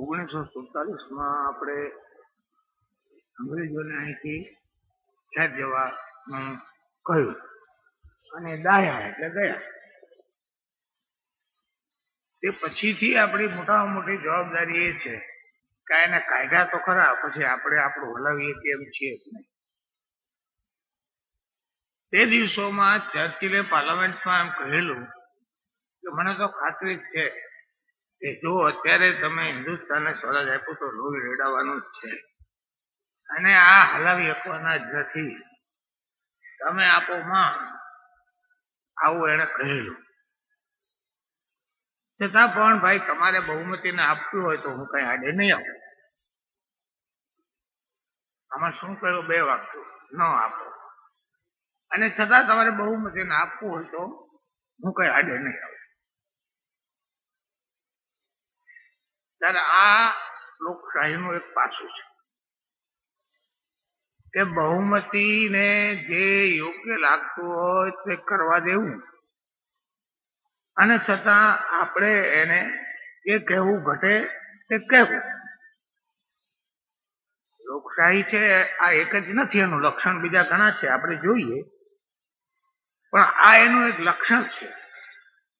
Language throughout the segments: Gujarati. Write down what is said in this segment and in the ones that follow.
1947 આપણે અંગ્રેજોને અહીંથી ખેર જવાનું કહ્યું અને દાયા એટલે ગયા. તે પછીથી આપણી મોટામાં મોટી જવાબદારી એ છે કે એને કાયદા તો ખરા, પછી આપણે આપણું હલાવીએ કેમ છીએ જ નહીં. તે દિવસોમાં ચર્ચિલે પાર્લામેન્ટમાં એમ કહેલું કે મને તો ખાતરી છે કે જો અત્યારે તમે હિન્દુસ્તાનને સ્વરાજ આપ્યું તો લોહી રેડાવવાનું જ છે અને આ હલાવી આપવાના જ નથી, તમે આપો માં, આવું એને કહેલું. છતાં પણ ભાઈ તમારે બહુમતીને આપવું હોય તો હું કઈ આડે નહીં આવું. આમાં શું કહ્યું? બે વાક્યો, ન આપો. અને છતાં તમારે બહુમતીને આપવું હોય તો હું કઈ આડે નહીં આવું. ત્યારે આ લોકશાહીનું એક પાસું છે કે બહુમતીને જે યોગ્ય લાગતું હોય તે કરવા દેવું અને છતાં આપણે એને જે કહેવું ઘટે તે કહેવું. લોકશાહી છે આ એક જ નથી, એનું લક્ષણ બીજા ઘણા છે, આપણે જોઈએ, પણ આ એનું એક લક્ષણ છે.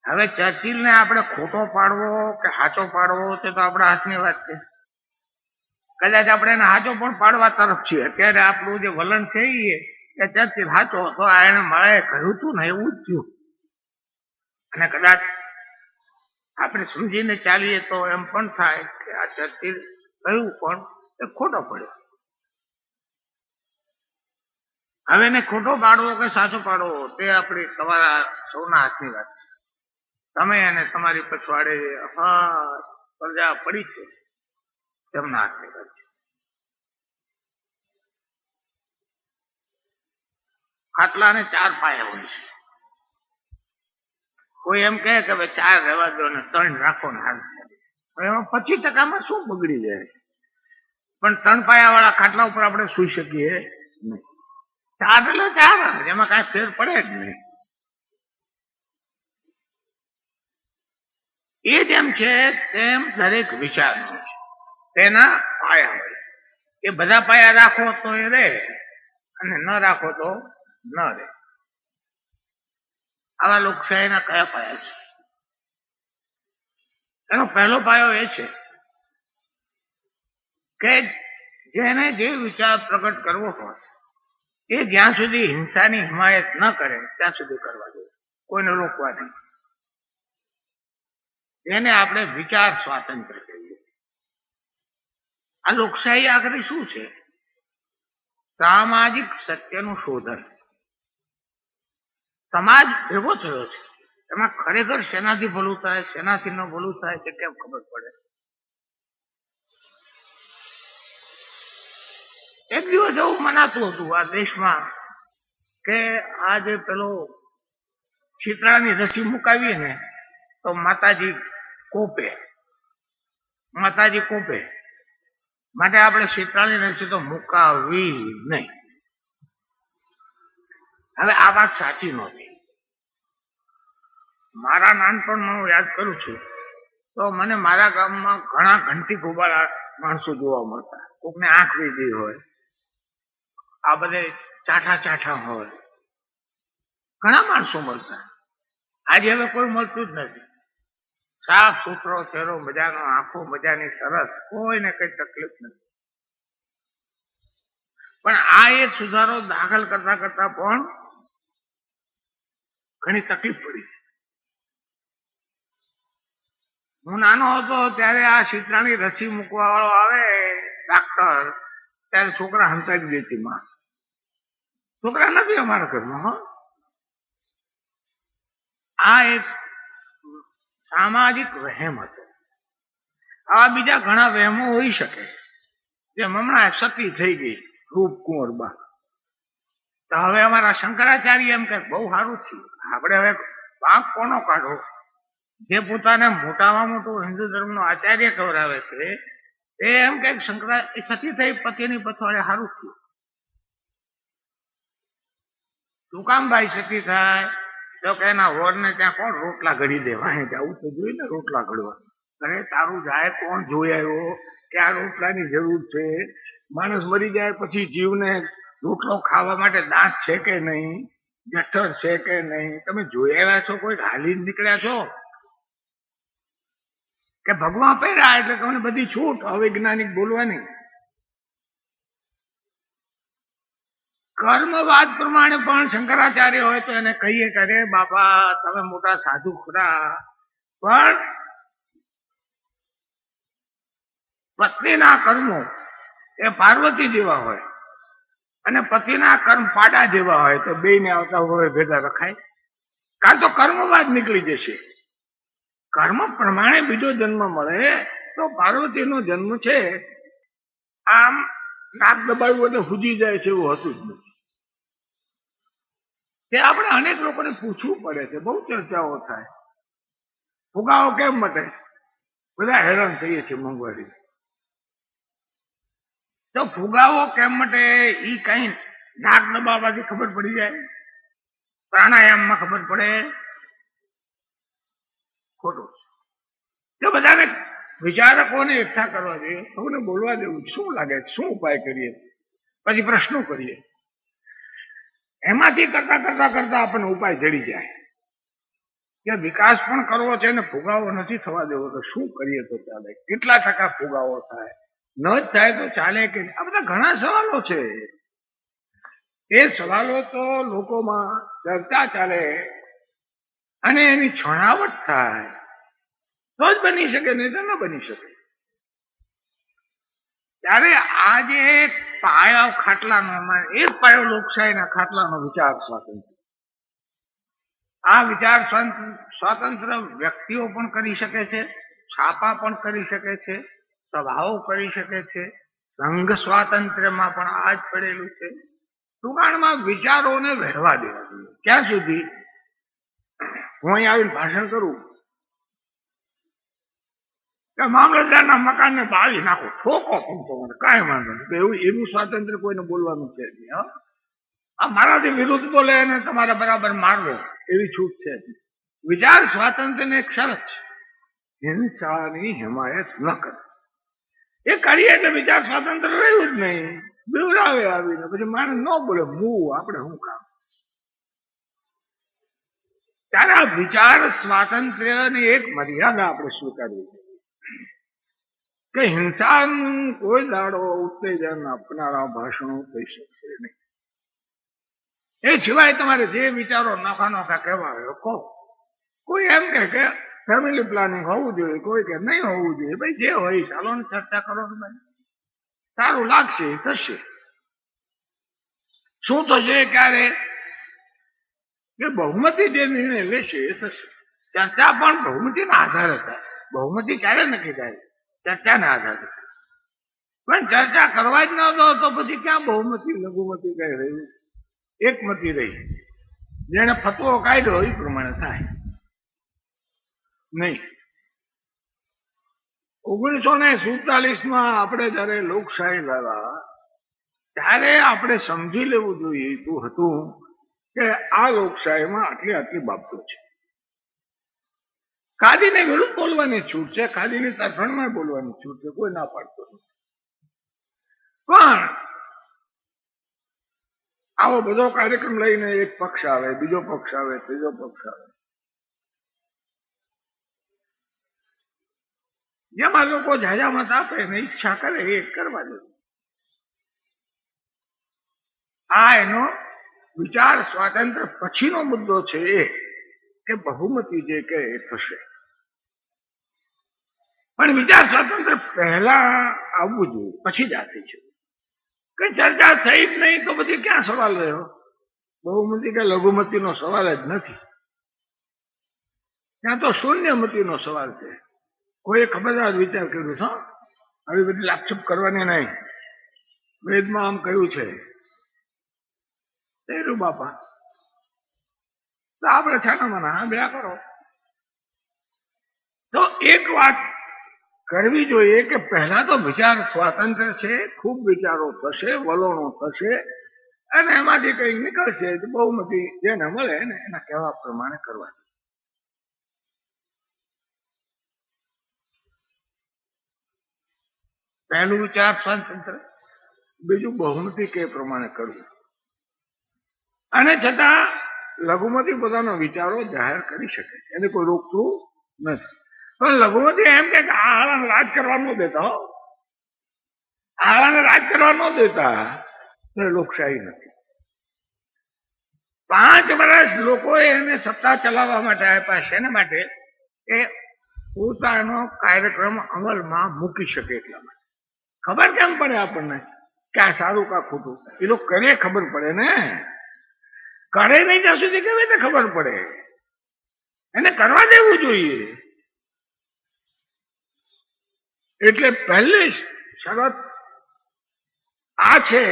હવે ચર્ચિલને આપણે ખોટો પાડવો કે સાચો પાડવો તે તો આપણા હાથની વાત છે. કદાચ આપણે એને સાચો પણ પાડવા તરફ છીએ. અત્યારે આપણું જે વલણ છે એ ચર્ચિલ સાચો હતો, આ એને મળે કહ્યું હતું ને એવું જ થયું. અને કદાચ આપણે સમજીને ચાલીએ તો એમ પણ થાય કે આ ચર્ચિલ કહ્યું પણ એ ખોટો પડ્યો. હવે એને ખોટો પાડવો કે સાચો પાડવો તે આપણી તમારા સૌના હાથની વાત છે. તમે અને તમારી પછવાડે પ્રજા પડી છે તેમના હાથની વાત છે. ખાટલાને 4 પાયા હોય છે. કોઈ એમ કહે કે ભાઈ 4 રહેવા દો ને 3 રાખો ને હાલ, એમાં 25% શું બગડી જાય? પણ 3 પાયા વાળા ખાટલા ઉપર આપણે સુઈ શકીએ નહીં. 4 એટલે 4, એમાં કાંઈ ફેર પડે જ નહીં. એ જેમ છે તેમ દરેક વિચારનો છે, તેના પાયા હોય. એ બધા પાયા રાખો તો એ રહે અને ન રાખો તો ન રહે. આવા લોકશાહીના કયા પાયા છે? એનો પહેલો પાયો એ છે કે જેને જે વિચાર પ્રગટ કરવો હોય એ જ્યાં સુધી હિંસાની હિમાયત ન કરે ત્યાં સુધી કરવા જોઈએ, કોઈને રોકવા નહીં. એને આપણે વિચાર સ્વાતંત્ર્ય કહીએ. આ લોકશાહી આખરી શું છે? સામાજિક સત્યનું શોધન. સમાજ એવો થયો છે, એમાં ખરેખર શેનાથી ભલું થાય શેનાથી ન ભલું થાય તે કેમ ખબર પડે? એક દિવસ એવું મનાતું હતું આ દેશમાં કે આ જે પેલો શીતળાની રસી મુકાવીએ ને તો માતાજી કોપે માટે આપણે શીતળાની રસી તો મુકાવી નહીં. હવે આ વાત સાચી નહોતી. મારા નાનપણમાં હું યાદ કરું છું તો મને મારા ગામમાં ઘણા ઘંટી ગોબાળા માણસો જોવા મળતા. કોકને આંખ વીધી હોય, આ બધે ચાઠા હોય, ઘણા માણસો મળતા. આજે હવે કોઈ મળતું જ નથી. સાફ સુથરો ચહેરો, મજાનો આંખો મજાની સરસ, કોઈને કઈ તકલીફ નથી. પણ આ એક સુધારો દાખલ કરતા કરતા પણ ઘણી તકલીફ પડી. હું નાનો હતો ત્યારે આ શીતળાની રસી મૂકવા વાળો આવે ડાક્ટર, ત્યારે છોકરા હંતાવી દેતી માં. છોકરા નથી અમારા ઘરમાં. આ એક સામાજિક વહેમ હતો. આવા બીજા ઘણા વહેમો હોઈ શકે, જેમ હમણાં સતી થઈ ગઈ રૂપકુંવરબા. તો હવે અમારા શંકરાચાર્ય એમ કે બહુ સારું થયું, આપણે હવે વાંક કોનો કાઢો? જે પોતાને મોટામાં મોટું હિન્દુ ધર્મનો આચાર્ય કહેવાય છે એ એમ કે સતી થઈ પતિની પછવાડે સારું થયું. શું કામ ભાઈ સતી થાય? તો કે એના વરને ત્યાં કોણ રોટલા ઘડી દે? વાહે જવું તો જોઈએ ને રોટલા ઘડવા. અરે તારું જાય કોણ જોઈ આવ્યો, ક્યાં રોટલાની જરૂર છે, માણસ મરી જાય પછી જીવને રોટલો ખાવા માટે દાંત છે કે નહીં, જઠર છે કે નહીં, તમે જોઈ આવ્યા છો? કોઈ હાલી નીકળ્યા છો કે ભગવાન પહેર્યા એટલે તમને બધી છૂટ અવૈજ્ઞાનિક બોલવાની? કર્મવાદ પ્રમાણે પણ શંકરાચાર્ય હોય તો એને કહીએ કે અરે બાપા તમે મોટા સાધુ ખરા, પણ પત્નીના કર્મો એ પાર્વતી જેવા હોય અને પતિના કર્મ પાડા જેવા હોય તો બે ને આવતા હોય ભેગા રખાય? કાં તો કર્મવાદ નીકળી જશે. કર્મ પ્રમાણે બીજો જન્મ મળે તો પાર્વતીનો જન્મ છે આમ નાક દબાવ્યું એટલે હુજી જાય છે એવું હતું જ નથી. તે આપણે અનેક લોકોને પૂછવું પડે છે, બહુ ચર્ચાઓ થાય. ફુગાવો કેમ મટે? બધા હેરાન થઈએ છીએ મોંઘવારી. તો ફુગાવો કેમ મટે ઈ કઈ નાક દબાવવાથી ખબર પડી જાય? પ્રાણાયામમાં ખબર પડે? ખોટું. તો બધાને વિચારકોને એકઠા કરવા જોઈએ, સૌને બોલવા દેવું શું લાગે, શું ઉપાય કરીએ, પછી પ્રશ્નો કરીએ. એમાંથી કરતા કરતા કરતા આપણને ઉપાય જડી જાય કે વિકાસ પણ કરવો છે ને ફુગાવો નથી થવા દેવો, તો શું કરીએ તો ચાલે? કેટલા ટકા ફુગાવો થાય? ન જ થાય તો ચાલે કે? આ બધા ઘણા સવાલો છે. એ સવાલો તો લોકોમાં ચર્ચા ચાલે અને એની છણાવટ થાય તો જ બની શકે, નહીં તો ન બની શકે. ત્યારે આ જે પાયો ખાટલાનો, એક પાયો લોકશાહીના ખાટલાનો વિચાર સ્વાતંત્ર્ય. આ વિચાર સ્વાતંત્ર્ય વ્યક્તિઓ પણ કરી શકે છે, છાપા પણ કરી શકે છે, સભાઓ કરી શકે છે, સંઘ સ્વાતંત્ર્યમાં પણ આ જ પડેલું છે. ટૂંકાણમાં વિચારોને વહેવા દેવા જોઈએ. ક્યાં સુધી? હું અહીં આવીને ભાષણ કરું કે મામલતદારના મકાનને બાળી નાખો, ઠોકો પંખો, મને કાંઈ વાંધો નહીં, એવું સ્વાતંત્ર્ય કોઈને બોલવાનું છે નહીં. આ મારાથી વિરુદ્ધ બોલે અને તમારે બરાબર મારવો એવી છૂટ છે. વિચાર સ્વાતંત્ર્યને એક શરત છે, હિંસાની હિમાયત ન કરે. એ કરીએ એટલે વિચાર સ્વાતંત્ર્ય રહ્યું જ નહીં. બીવડાવે આવીને પછી માણસ ન બોલે, હું આપણે શું કામ? ત્યારે આ વિચાર સ્વાતંત્ર્યની એક મર્યાદા આપણે સ્વીકારવી કે હિંસાનું કોઈ દાડો ઉત્તેજન આપનારા ભાષણો થઈ શકશે નહીં. એ સિવાય તમારે જે વિચારો નોખા નોખા કહેવા હોય કહો. કોઈ એમ કે ફેમિલી પ્લાનિંગ હોવું જોઈએ, કોઈ કે નહીં હોવું જોઈએ. ભાઈ જે હોય ચાલો ને ચર્ચા કરો ને ભાઈ, સારું લાગશે થશે. શું થશે? ક્યારે? કે બહુમતી જે નિર્ણય લેશે એ થશે. ચર્ચા પણ બહુમતીના આધારે થાય. બહુમતી ક્યારે નક્કી થાય? ચર્ચાના આધારે. પણ ચર્ચા કરવા જ ન દો તો પછી ક્યાં બહુમતી લઘુમતી કઈ રહી? એકમતી રહી. જેને ફતવો કાઢ્યો એ પ્રમાણે થાય નહીં. 1947 આપણે જયારે લોકશાહી લાવ્યા ત્યારે આપણે સમજી લેવું જોઈએ હતું કે આ લોકશાહીમાં આટલી આટલી બાબતો છે. ખાદીને વિરુદ્ધ બોલવાની છૂટ છે, ખાદીની તરફેણમાં બોલવાની છૂટ છે, કોઈ ના પાડતો નથી. પણ આવો બધો કાર્યક્રમ લઈને એક પક્ષ આવે, બીજો પક્ષ આવે, ત્રીજો પક્ષ આવે, જેમાં લોકો ઝાઝા મત આપે ને ઈચ્છા કરે એ કરવા દે. આ એનો વિચાર સ્વાતંત્ર્ય પછીનો મુદ્દો છે એ કે બહુમતી જે કે એ થશે. પણ વિચાર સ્વાતંત્ર્ય પહેલા આવવું જોઈએ, પછી જ આ થઈ છે. કઈ ચર્ચા થઈ જ નહીં તો પછી ક્યાં સવાલ રહ્યો? બહુમતી કે લઘુમતીનો સવાલ જ નથી, ત્યાં તો શૂન્યમતીનો સવાલ છે. કોઈ ખબરદાર વિચાર કર્યો છે આવી બધી લાપછપ કરવાની નહીં. વેદમાં આમ કહ્યું છે તેરું બાપા, તો આપણે છાનામાના સાંભળ્યા કરો. તો એક વાત કરવી જોઈએ કે પહેલા તો વિચાર સ્વાતંત્ર્ય છે, ખૂબ વિચારો થશે, વલણો થશે અને એમાંથી કઈ નીકળશે બહુમતી જેને મળે ને એના કહેવા પ્રમાણે કરવા. પહેલું વિચાર સ્વતંત્ર, બીજું બહુમતી કે પ્રમાણે કરવું. અને છતાં લઘુમતી પોતાનો વિચારો જાહેર કરી શકે, એને કોઈ રોકતું નથી. પણ લઘુમતી એમ કે આ હાલાને રાજ કરવા ન દેતા, હો હાલાને રાજ કરવા ન દેતા, તો એ લોકશાહી નથી. 5 વર્ષ લોકોએ એને સત્તા ચલાવવા માટે આપ્યા છે, એના માટે એ પોતાનો કાર્યક્રમ અમલમાં મૂકી શકે એટલા માટે. ખબર કેમ પડે આપણને કે આ સારું કા ખોટું? એ લોકો કરે ખબર પડે ને, કરે નહીં ત્યાં સુધી કેવી રીતે ખબર પડે? એને કરવા દેવું જોઈએ. એટલે પહેલી શરત આ છે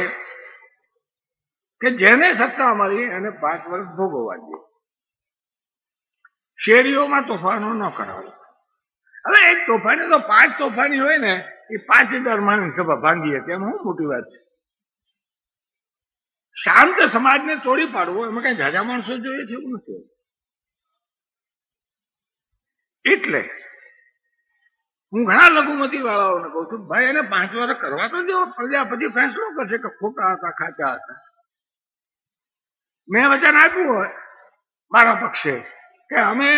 કે જેને સત્તા મળી એને 5 વર્ષ ભોગવવા જોઈએ. શેરીઓમાં તોફાનો ન કરાવો. હવે એક તોફાની તો 5 તોફાની હોય ને, એ 5000 માણસ સભા ભાંગી હતી, એમ શું મોટી વાત છે? શાંત સમાજને તોડી પાડવો એમાં કઈ જાજા માણસો જોઈએ છે એવું નથી. એટલે હું ઘણા લઘુમતી વાળાઓને કહું છું, ભાઈ એને 5 વર્ષ કરવા તો દો, પ્રજા પછી ફેસલો કરશે કે ખોટા હતા ખાચા હતા. મેં વચન આપ્યું હોય મારા પક્ષે કે અમે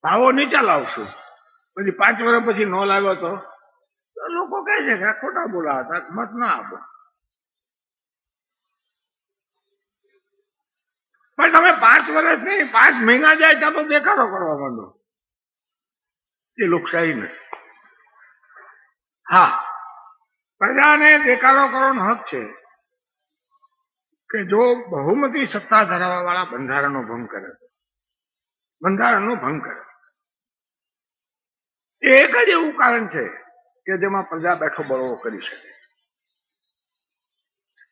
ભાવો નીચા લાવશું, પછી 5 વર્ષ પછી ન લાવ્યો તો લોકો કહે છે કે ખોટા બોલા હતા, મત ના આપો. પણ તમે 5 વર્ષ નહીં, 5 મહિના જાય ત્યાં તો દેખાડો કરવા માંડો, એ લોકશાહી નથી. હા, પ્રજાને દેખાડો કરવાનો હક છે કે જો બહુમતી સત્તા ધરાવવા વાળા બંધારણનો ભંગ કરે, બંધારણનો ભંગ કરે, એ એક જ એવું કારણ છે કે જેમાં પ્રજા બેઠો બળવો કરી શકે.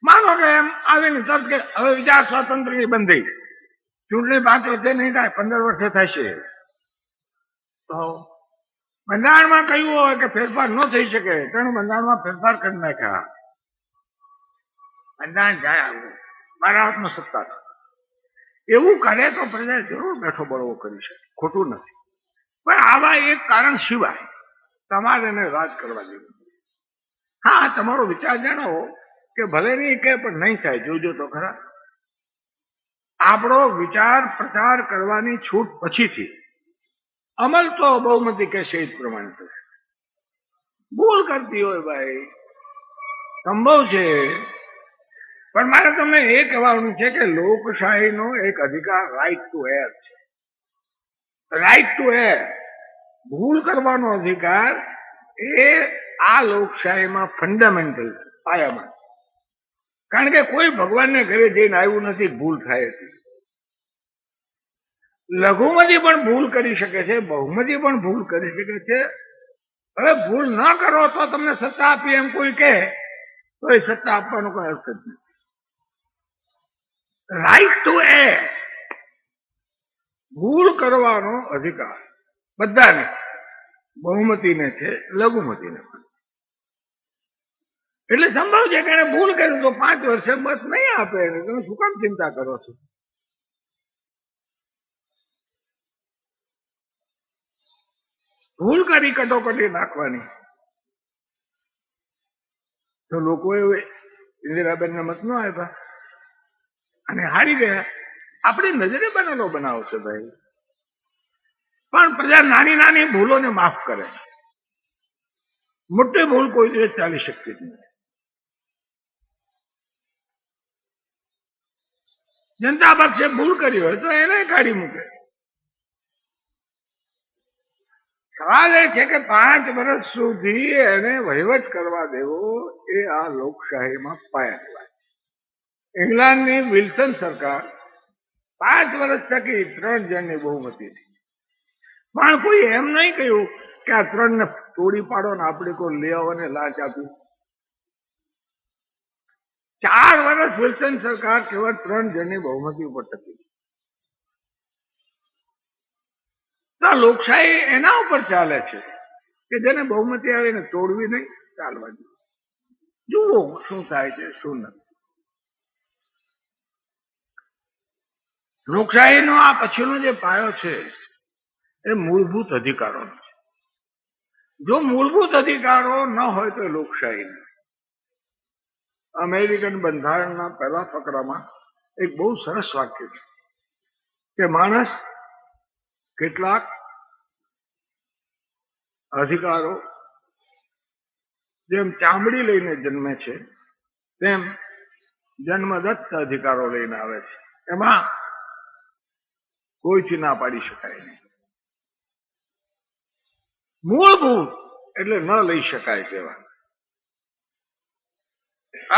માનો કે એમ આવીને તરત કે હવે વિચાર સ્વાતંત્ર્યની બંધી, ચૂંટણી 5 વર્ષે નહીં થાય, 15 વર્ષે થશે, તો બંધારણમાં કહ્યું હોય કે ફેરફાર ન થઈ શકે, તેણે બંધારણમાં ફેરફાર કરી નાખ્યા. બંધારણ જાય આવું, મારા હાથમાં સત્તા છે, એવું કરે તો પ્રજા જરૂર બેઠો બળવો કરી શકે, ખોટું નથી. પણ આવા એક કારણ સિવાય તમારે એને રાજ કરવા દેવું. હા, તમારો વિચાર જણાવો કે ભલે નહીં કે પણ નહીં થાય, જોજો તો ખરા. આપણો વિચાર પ્રચાર કરવાની છૂટ પછીથી અમલ તો બહુમતી કે શહીદ પ્રમાણે થશે. ભૂલ કરતી હોય ભાઈ, સંભવ છે. પણ મારે તમને એ કહેવાનું છે કે લોકશાહીનો એક અધિકાર રાઈટ ટુ એર છે. રાઈટ ટુ એર, ભૂલ કરવાનો અધિકાર, એ આ લોકશાહીમાં ફંડામેન્ટલ છે, પાયામાં. કારણ કે કોઈ ભગવાનને ઘરે જઈને આવ્યું નથી ભૂલ થાય હતી. લઘુમતી પણ ભૂલ કરી શકે છે, બહુમતી પણ ભૂલ કરી શકે છે. હવે ભૂલ ન કરો તો તમને સત્તા આપી એમ કોઈ કહે તો એ સત્તા આપવાનો કોઈ અર્થ જ નથી. રાઈટ ટુ એર, ભૂલ કરવાનો અધિકાર બધાને, બહુમતીને છે, લઘુમતીને પણ. એટલે સંભવ છે કે એને ભૂલ કર્યું તો 5 વર્ષે બસ નહીં આપે એને, તમે શું કામ ચિંતા કરો છો? ભૂલ કરી કટોકટી નાખવાની, તો લોકોએ ઇન્દિરાબેનને મત ન આપ્યા અને હારી ગયા. આપણી નજરે બનેલો બનાવ છે ભાઈ. પણ પ્રજા નાની નાની ભૂલોને માફ કરે, મોટી ભૂલ કોઈ દિવસ ચાલી શકતી જ નથી. જનતા પક્ષે ભૂલ કરી હોય તો એને કાઢી મૂકે. સવાલ એ છે કે 5 વર્ષ સુધી એને વહીવટ કરવા દેવો, એ આ લોકશાહીમાં પાયાની વાત છે. ઇંગ્લેન્ડની વિલ્સન સરકાર 5 વર્ષ ટકી 3 જણની બહુમતીથી. પણ કોઈ એમ નહીં કહ્યું કે આ 3 ને તોડી પાડો ને આપણે કોઈ લઈ આવવાને લાંચ આપી. 4 વર્ષ વિલ્સન સરકાર કેવળ 3 જણની બહુમતી ઉપર ટકી. તો લોકશાહી એના ઉપર ચાલે છે કે જેને બહુમતી આવીને તોડવી નહીં, ચાલવા દે. જુઓ શું થાય છે શું નથી. લોકશાહીનો આ પછીનો જે પાયો છે એ મૂળભૂત અધિકારોનો છે. જો મૂળભૂત અધિકારો ન હોય તો લોકશાહી નહીં. અમેરિકન બંધારણના પહેલા ફકરામાં એક બહુ સરસ વાક્ય છે કે માણસ કેટલાક અધિકારો જેમ ચામડી લઈને જન્મે છે તેમ જન્મદત્ત અધિકારો લઈને આવે છે. એમાં કોઈથી ના પાડી શકાય નહીં. મૂળભૂત એટલે ન લઈ શકાય તેવા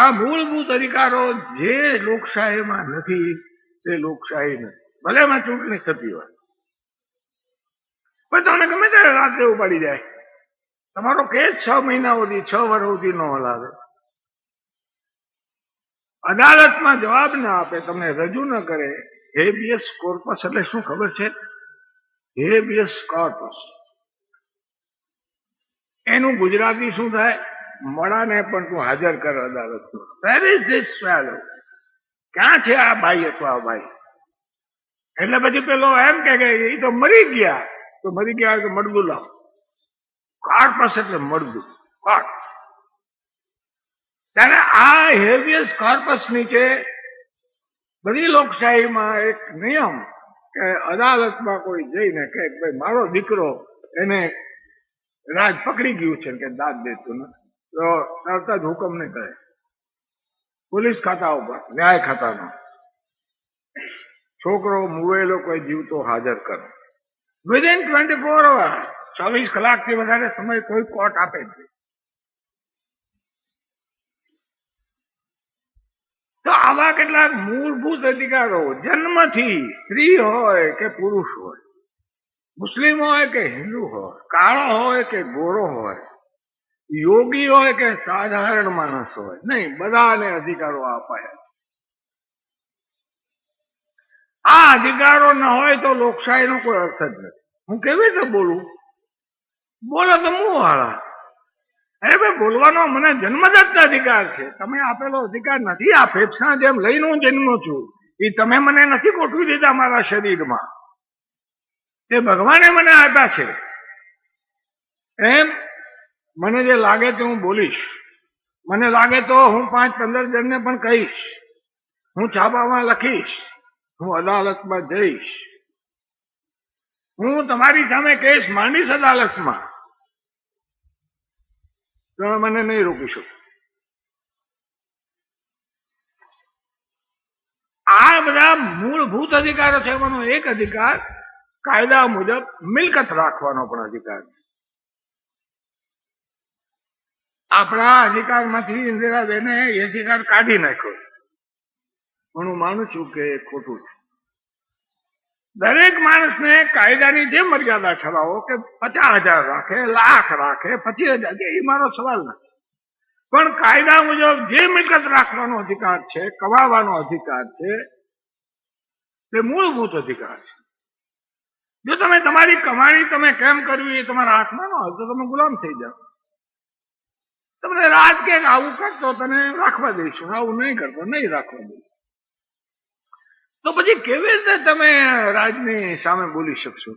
આ મૂળભૂત અધિકારો જે લોકશાહીમાં નથી તે લોકશાહી નથી. ભલે એમાં ચૂંટણી થતી હોય પણ તમને ગમે ત્યારે રાત્રે ઉપાડી જાય. તમારો કેસ 6 મહિના સુધી 6 વર્ષ સુધી ન હલાવે. અદાલતમાં જવાબ ના આપે, તમને રજૂ ન કરે. હેબિયસ કોર્પસ એટલે શું ખબર છે? હેબિયસ કોર્પસ એનું ગુજરાતી શું થાય? મળાને પણ તું હાજર કર અદાલતમાં. Where is this fellow? ક્યાં છે આ ભાઈ અથવા ભાઈ? એટલે પછી પેલો એમ કે એ તો મરી ગયા. તો મરી ગયા તો મળદું લાવ. કોર્પસ એટલે મળદું. કોર્ટ. ત્યારે આ હેબિયસ કોર્પસ નીચે બધી લોકશાહીમાં એક નિયમ કે અદાલતમાં કોઈ જઈને કે ભાઈ મારો દીકરો એને રાજ પકડી ગયું છે કે દાદ દેતું નથી તો તરત જ હુકમ નહીં કરે. પોલીસ ખાતા ઉપર ન્યાય ખાતાનો છોકરો મુવેલો કોઈ જીવતો હાજર કરો. વિધિન 24 અવર્સ 24 કલાકથી વધારે સમય કોઈ કોર્ટ આપે છે. તો આવા કેટલાક મૂળભૂત અધિકારો જન્મથી સ્ત્રી હોય કે પુરુષ હોય, મુસ્લિમ હોય કે હિન્દુ હોય, કાળો હોય કે ગોરો હોય, યોગી હોય કે સાધારણ માણસ હોય, નહીં, બધાને અધિકારો અપાયા. આ અધિકારો ન હોય તો લોકશાહીનો કોઈ અર્થ જ નથી. હું કેવી રીતે બોલું? બોલો તો મું વાળા. અરે ભાઈ, બોલવાનો મને જન્મદત્ત અધિકાર છે. તમે આપેલો અધિકાર નથી. આ ફેફસા જેમ લઈને હું જન્મો છું એ તમે મને નથી ગોઠવી દીધા મારા શરીરમાં. તે ભગવાને મને આપ્યા છે. એમ મને જે લાગે તો હું બોલીશ. મને લાગે તો હું 5-15 જણને પણ કહીશ. હું છાપામાં લખીશ. હું અદાલતમાં જઈશ. હું તમારી સામે કેસ માંડીશ અદાલતમાં. તમે મને નહીં રોકી શકો. આ બધા મૂળભૂત અધિકારો છે. એમાંનો એક અધિકાર કાયદા મુજબ મિલકત રાખવાનો પણ અધિકાર છે. આપણા અધિકારમાંથી ઇન્દિરાબેને એ અધિકાર કાઢી નાખ્યો. હું માનું છું કે ખોટું છે. દરેક માણસને કાયદાની જે મર્યાદા ઠરાવો કે 50,000 રાખે, લાખ રાખે, 25,000, એ મારો સવાલ નથી. પણ કાયદા મુજબ જે મિલકત રાખવાનો અધિકાર છે, કમાવાનો અધિકાર છે, તે મૂળભૂત અધિકાર છે. જો તમે તમારી કમાણી તમે કેમ કરવી એ તમારા હાથમાં ન હોય તો તમે ગુલામ થઈ જાઓ. તમને રાજ કે આવું કરતો તને રાખવા દઈશું, આવું નહીં કરતો નહીં રાખવા દઈશું. તો પછી કેવી રીતે તમે રાજની સામે બોલી શકશો?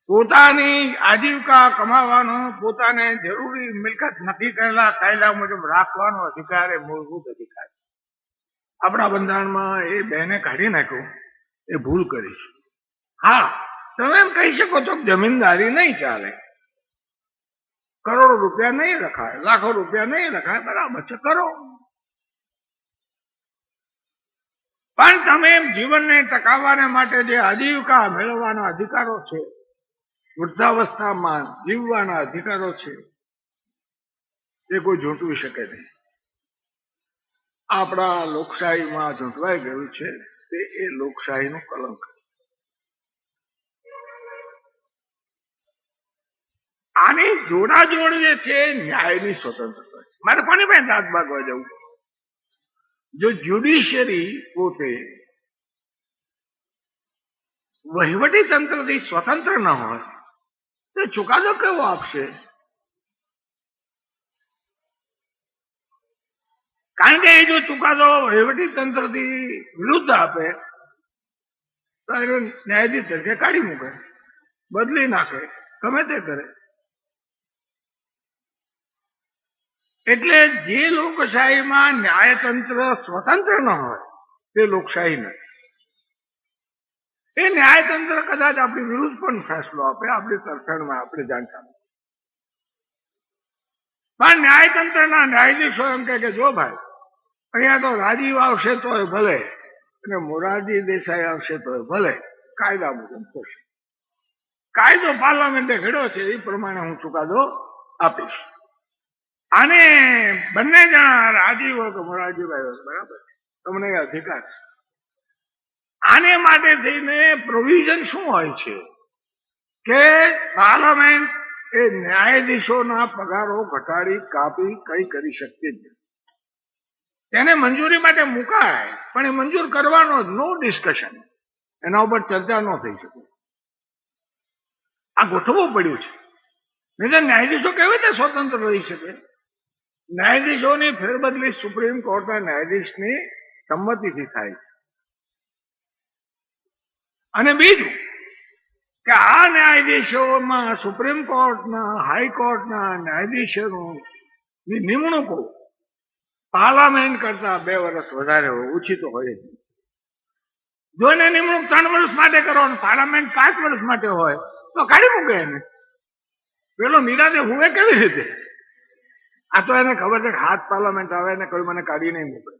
પોતાની આજીવિકા કમાવાનો, પોતાને જરૂરી મિલકત નક્કી કરેલા કાયદા મુજબ રાખવાનો અધિકાર એ મૂળભૂત અધિકાર છે. આપણા બંધારણમાં એ બેને કાઢી નાખ્યું. એ ભૂલ કરી છે. હા, તમે એમ કહી શકો છો કે જમીનદારી નહીં ચાલે, કરોડો રૂપિયા નહીં રખાય, લાખો રૂપિયા નહીં રખાય, બરાબર છે, કરો. પણ તમે જીવનને ટકાવવાને માટે જે આજીવિકા મેળવવાના અધિકારો છે, વૃદ્ધાવસ્થામાં જીવવાના અધિકારો છે, એ કોઈ ઝૂંટવી શકે નહીં. આપણા લોકશાહીમાં ઝૂંટવાઈ ગયું છે તે એ લોકશાહીનું કલંક. આની જોડાજોડ જે છે ન્યાયની સ્વતંત્રતા છે. મારે કોની પાસે દાંત ભાગવા જવું? જો જ્યુડિશિયરી પોતે વહીવટી તંત્રથી સ્વતંત્ર ન હોય તો ચુકાદો કેવો આપશે? કારણ કે એ જો ચુકાદો વહીવટી તંત્રથી વિરુદ્ધ આપે તો એને ન્યાયાધીશ તરીકે કાઢી મૂકે, બદલી નાખે, ગમે તે કરે. એટલે જે લોકશાહીમાં ન્યાયતંત્ર સ્વતંત્ર ન હોય તે લોકશાહી નથી. એ ન્યાયતંત્ર કદાચ આપણી વિરુદ્ધ પણ ફેસલો આપે, આપણી તરફેણમાં આપણે જાણતા. પણ ન્યાયતંત્રના ન્યાયાધીશો એમ કે જો ભાઈ અહીંયા તો રાજીવ આવશે તોય ભલે અને મોરારજી દેસાઈ આવશે તોય ભલે, કાયદા મુજબ થશે. કાયદો પાર્લામેન્ટે ઘડ્યો છે એ પ્રમાણે હું ચુકાદો આપીશ. આને બંને જણા રાજીવ હોય કે મોરારજીભાઈ હોય, બરાબર, તમને એ અધિકાર છે. આને માટે થઈને પ્રોવિઝન શું હોય છે કે પાર્લામેન્ટ એ ન્યાયાધીશોના પગારો ઘટાડી કાપી કઈ કરી શકતી જ નથી. તેને મંજૂરી માટે મુકાય પણ એ મંજૂર કરવાનો જ, નો ડિસ્કશન, એના ઉપર ચર્ચા ન થઈ શકે. આ ગોઠવવું પડ્યું છે. નહીં તો ન્યાયાધીશો કેવી રીતે સ્વતંત્ર રહી શકે? ન્યાયાધીશોની ફેરબદલી સુપ્રીમ કોર્ટના ન્યાયાધીશની સંમતિથી થાય છે. અને બીજું કે આ ન્યાયાધીશોમાં સુપ્રીમ કોર્ટના, હાઈકોર્ટના ન્યાયાધીશોની નિમણૂકો પાર્લામેન્ટ કરતા 2 વર્ષ વધારે હોય, ઓછી તો હોય જ. જો એને નિમણૂક 3 વર્ષ માટે કરો અને પાર્લામેન્ટ 5 વર્ષ માટે હોય તો કાઢી મૂકે એને. પેલો નિરાતે હુએ કેવી રીતે? આ તો એને ખબર છે કે હાથ પાર્લામેન્ટ આવે ને કોઈ મને કાઢી નહીં મૂકે,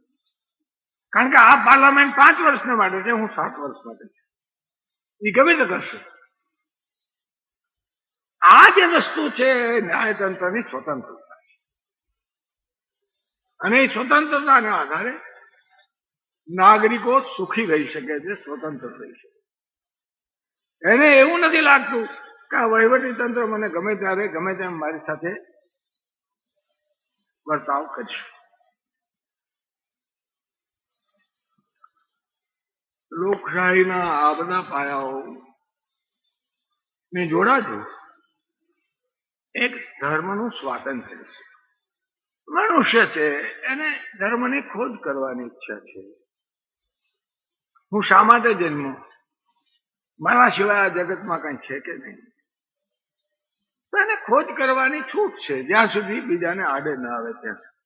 કારણ કે આ પાર્લામેન્ટ 5 વર્ષને માટે છે, હું 7 વર્ષ માટે છે. એ કેવી રીતે કરશે? આ જે વસ્તુ છે ન્યાયતંત્રની સ્વતંત્રતા છે. અને એ સ્વતંત્રતાના આધારે નાગરિકો સુખી રહી શકે છે, સ્વતંત્ર રહી શકે. એને એવું નથી લાગતું કે આ વહીવટી તંત્ર મને ગમે ત્યારે ગમે તેમ મારી સાથે વર્તાવ કરશે. લોકશાહીના આ બધા પાયાઓ ને જોડાજો. એક ધર્મનું સ્વાતંત્ર્ય છે. મનુષ્ય છે એને ધર્મની ખોજ કરવાની ઈચ્છા છે. હું શા માટે જન્મો? મારા સિવાય આ જગતમાં કઈ છે કે નહીં? તો એને ખોજ કરવાની છૂટ છે, જ્યાં સુધી બીજાને આડે ના આવે ત્યાં સુધી,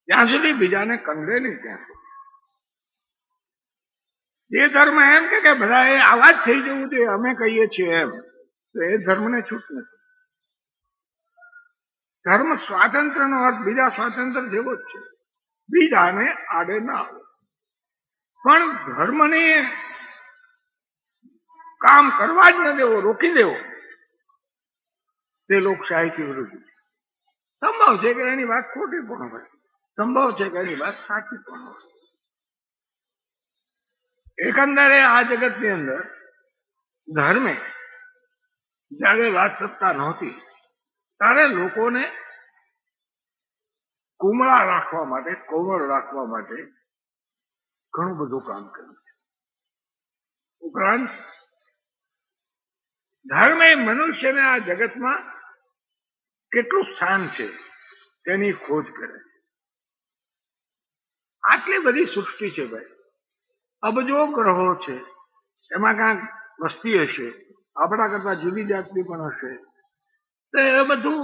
જ્યાં સુધી બીજાને કંગરે નહીં ત્યાં સુધી. જે ધર્મ એમ કે બધા એ આવા જ થઈ જવું જોઈએ અમે કહીએ છીએ એમ, તો એ ધર્મને છૂટ નથી. ધર્મ સ્વાતંત્ર્યનો અર્થ બીજા સ્વાતંત્ર્ય જેવો જ છે, બીજાને આડે ના આવે. પણ ધર્મને કામ કરવા જ ન દેવો, રોકી દેવો, તે લોકશાહીથી વિરુદ્ધ છે. સંભવ છે કે એની વાત ખોટી પણ હોય, સંભવ છે કે એની વાત સાચી પણ હોય. એકંદરે આ જગતની અંદર ધર્મે જયારે રાજ સત્તા નહોતી ત્યારે લોકોને કુમળા રાખવા માટે, કોમળ રાખવા માટે ઘણું બધું કામ કર્યું છે. ઉપરાંત ધર્મે મનુષ્યને આ જગતમાં કેટલું સ્થાન છે તેની ખોજ કરે. આટલી બધી સૃષ્ટિ છે ભાઈ, અબજો ગ્રહો છે, એમાં ક્યાંક વસ્તી હશે, આપણા કરતા જુદી જાતની પણ હશે. તો એ બધું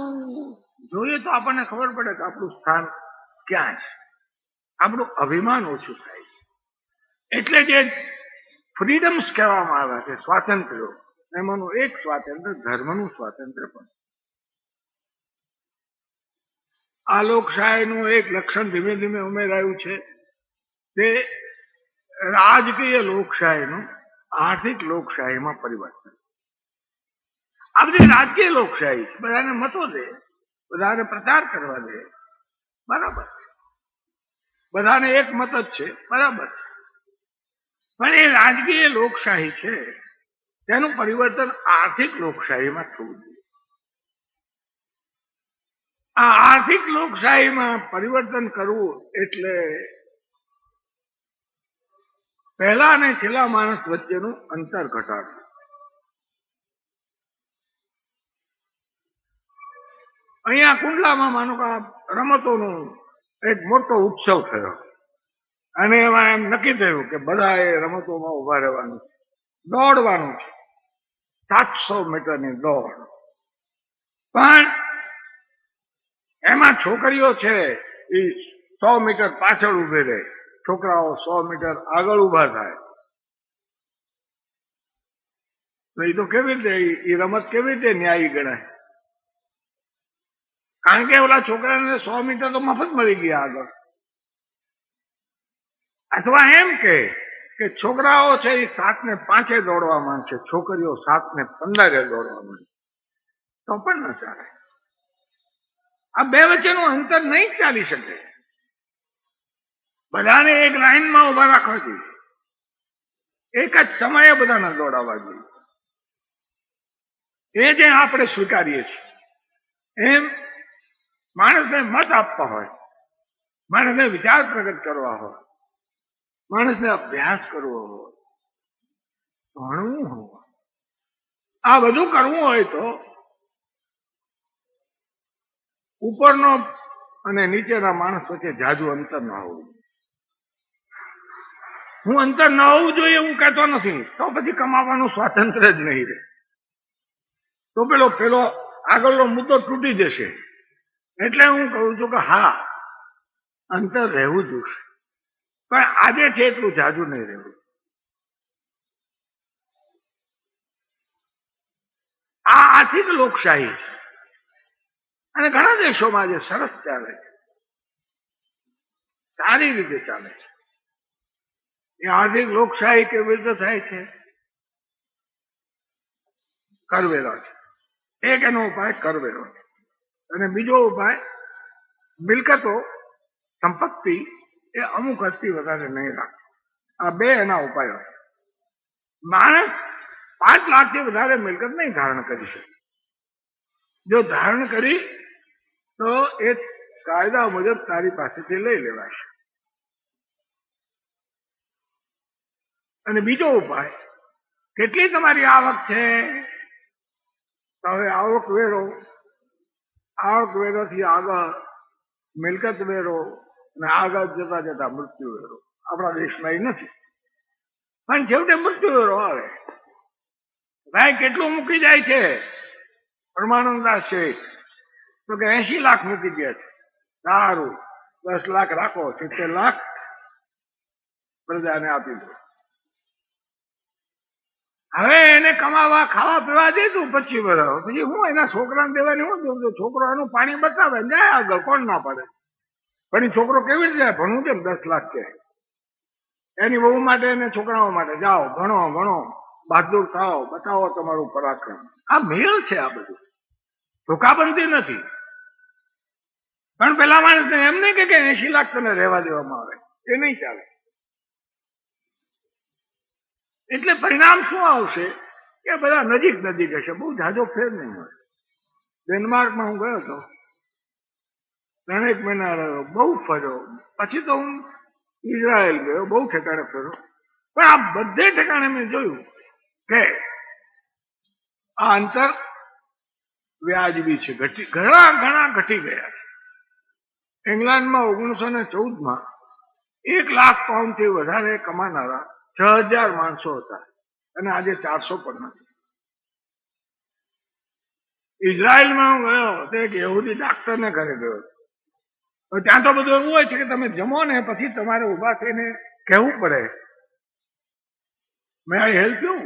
જોઈએ તો આપણને ખબર પડે કે આપણું સ્થાન ક્યાં છે. આપણું અભિમાન ઓછું થાય છે. એટલે જે ફ્રીડમ્સ કહેવામાં આવ્યા છે, સ્વાતંત્ર્યો, એમાંનું એક સ્વાતંત્ર્ય ધર્મનું સ્વાતંત્ર્ય પણ. આ લોકશાહીનું એક લક્ષણ ધીમે ધીમે ઉમેરાયું છે, તે રાજકીય લોકશાહીનું આર્થિક લોકશાહીમાં પરિવર્તન. આ બધી રાજકીય લોકશાહી છે, બધાને મતો દે, બધાને પ્રચાર કરવા દે, બરાબર, બધાને એક મત જ છે, બરાબર. પણ એ રાજકીય લોકશાહી છે તેનું પરિવર્તન આર્થિક લોકશાહીમાં થવું જોઈએ. આ આર્થિક લોકશાહીમાં પરિવર્તન કરવું એટલે પહેલા અને છેલ્લા માણસ વચ્ચેનું અંતર ઘટાડવું. અહીંયા કુંડલામાં માનો કે રમતોનો એક મોટો ઉત્સવ થયો અને એમાં એમ નક્કી થયું કે બધાએ રમતોમાં ઉભા રહેવાનું છે, દોડવાનું છે. 700 મીટરની દોડ. પણ એમાં છોકરીઓ છે એ 100 મીટર પાછળ ઉભી રહે, છોકરાઓ 100 મીટર આગળ ઉભા થાય. તો એ તો કેવી રીતે એ રમત કેવી રીતે ન્યાયી ગણાય? કારણ કે ઓલા છોકરાને 100 મીટર તો મફત મળી ગયા આગળ. અથવા એમ કે છોકરાઓ છે એ 7:05 દોડવા માંડશે, છોકરીઓ 7:15 દોડવા માંડશે, તો પણ ન ચાલે. આ બે વચ્ચેનું અંતર નહીં ચાલી શકે. બધાને એક લાઈનમાં ઉભા રાખવા જોઈએ, એક જ સમયે બધાને દોડાવવા જોઈએ. એ જે આપણે સ્વીકારીએ છીએ એમ માણસને મત આપવા હોય, માણસને વિચાર પ્રગટ કરવા હોય, માણસને અભ્યાસ કરવો હોય, ભણવું હોય, આ બધું કરવું હોય તો ઉપરનો અને નીચેના માણસ વચ્ચે જાજુ અંતર ના હોવું. હું અંતર ન હોવું જોઈએ હું કહેતો નથી, તો પછી કમાવાનું સ્વાતંત્ર્ય જ નહીં રહે. તો પેલો આગળનો મુદ્દો તૂટી જશે. એટલે હું કહું છું કે હા, અંતર રહેવું જોઈએ, પણ આજે છે એટલું જાજુ નહીં રહેવું. આ આર્થિક લોકશાહી છે અને ઘણા દેશોમાં આજે સરસ ચાલે છે, સારી રીતે ચાલે છે. એ આર્થિક લોકશાહી કેવી રીતે થાય છે? કરવેરો છે એક, એનો ઉપાય કરવેરો છે, અને બીજો ઉપાય મિલકતો, સંપત્તિ એ અમુક હદથી વધારે નહીં રાખે. આ બે એના ઉપાયો. માણસ 5 લાખથી વધારે મિલકત નહીં ધારણ કરી શકે. જો ધારણ કરી તો એ કાયદા મુજબ તારી પાસેથી લઈ લેવાશે. અને બીજો ઉપાય, કેટલી તમારી આવક છે? તો હવે આવક વેરોથી આગળ મિલકત વેરો, અને આગળ જતા જતા મૃત્યુ વેરો. આપણા દેશમાં એ નથી, પણ છેવટે મૃત્યુ વેરો આવે. ભાઈ કેટલું મૂકી જાય છે પરમાનંદાસ શેઠ? તો કે 80 લાખ મૂકી ગયા છે. સારું, 10 લાખ રાખો, 70 લાખ પ્રજાને આપી દો. હવે એને કમાવા ખાવા પીવા દીધું 25 વર્ષ, પછી હું એના છોકરાને દેવાની હું જોઉં? છોકરો એનું પાણી બતાવે જાય આગળ, કોણ ના પડે? પણ એ છોકરો કેવી રીતે ભણવું? કેમ 10 લાખ છે એની બહુ માટે, એને છોકરાઓ માટે, જાઓ ભણો, બહાદુર થાઓ, બતાવો તમારું પરાક્રમ. આ મેળ છે, આ બધું ધોકાબંધી નથી. પણ પેલા માણસને એમ નહીં કે 80 લાખ તને રહેવા દેવામાં આવે, એ નહીં ચાલે. એટલે પરિણામ શું આવશે કે બધા નજીક હશે, બહુ ઝાઝો ફેર નહીં હોય. ડેનમાર્કમાં હું ગયો હતો, 3 મહિના રહ્યો, બહુ ફર્યો. પછી તો હું ઇઝરાયલ ગયો, બહુ ઠેકાણે ફર્યો. પણ આ બધે ઠેકાણે મેં જોયું કે આ અંતર વ્યાજબી છે, ઘણા ઘટી ગયા છે. ઇંગ્લેન્ડમાં 1914માં 1 લાખ પાઉન્ડથી વધારે કમાનારા 6000 માણસો હતા, અને આજે 400 પણ નથી. ઇઝરાયલમાં હું ગયો તો એક યહૂદી ડાક્ટરને ઘરે ગયો. ત્યાં તો બધું એવું હોય છે કે તમે જમો ને પછી તમારે ઉભા થઈને કહેવું પડે, મેં આ હેલ્પ યુ,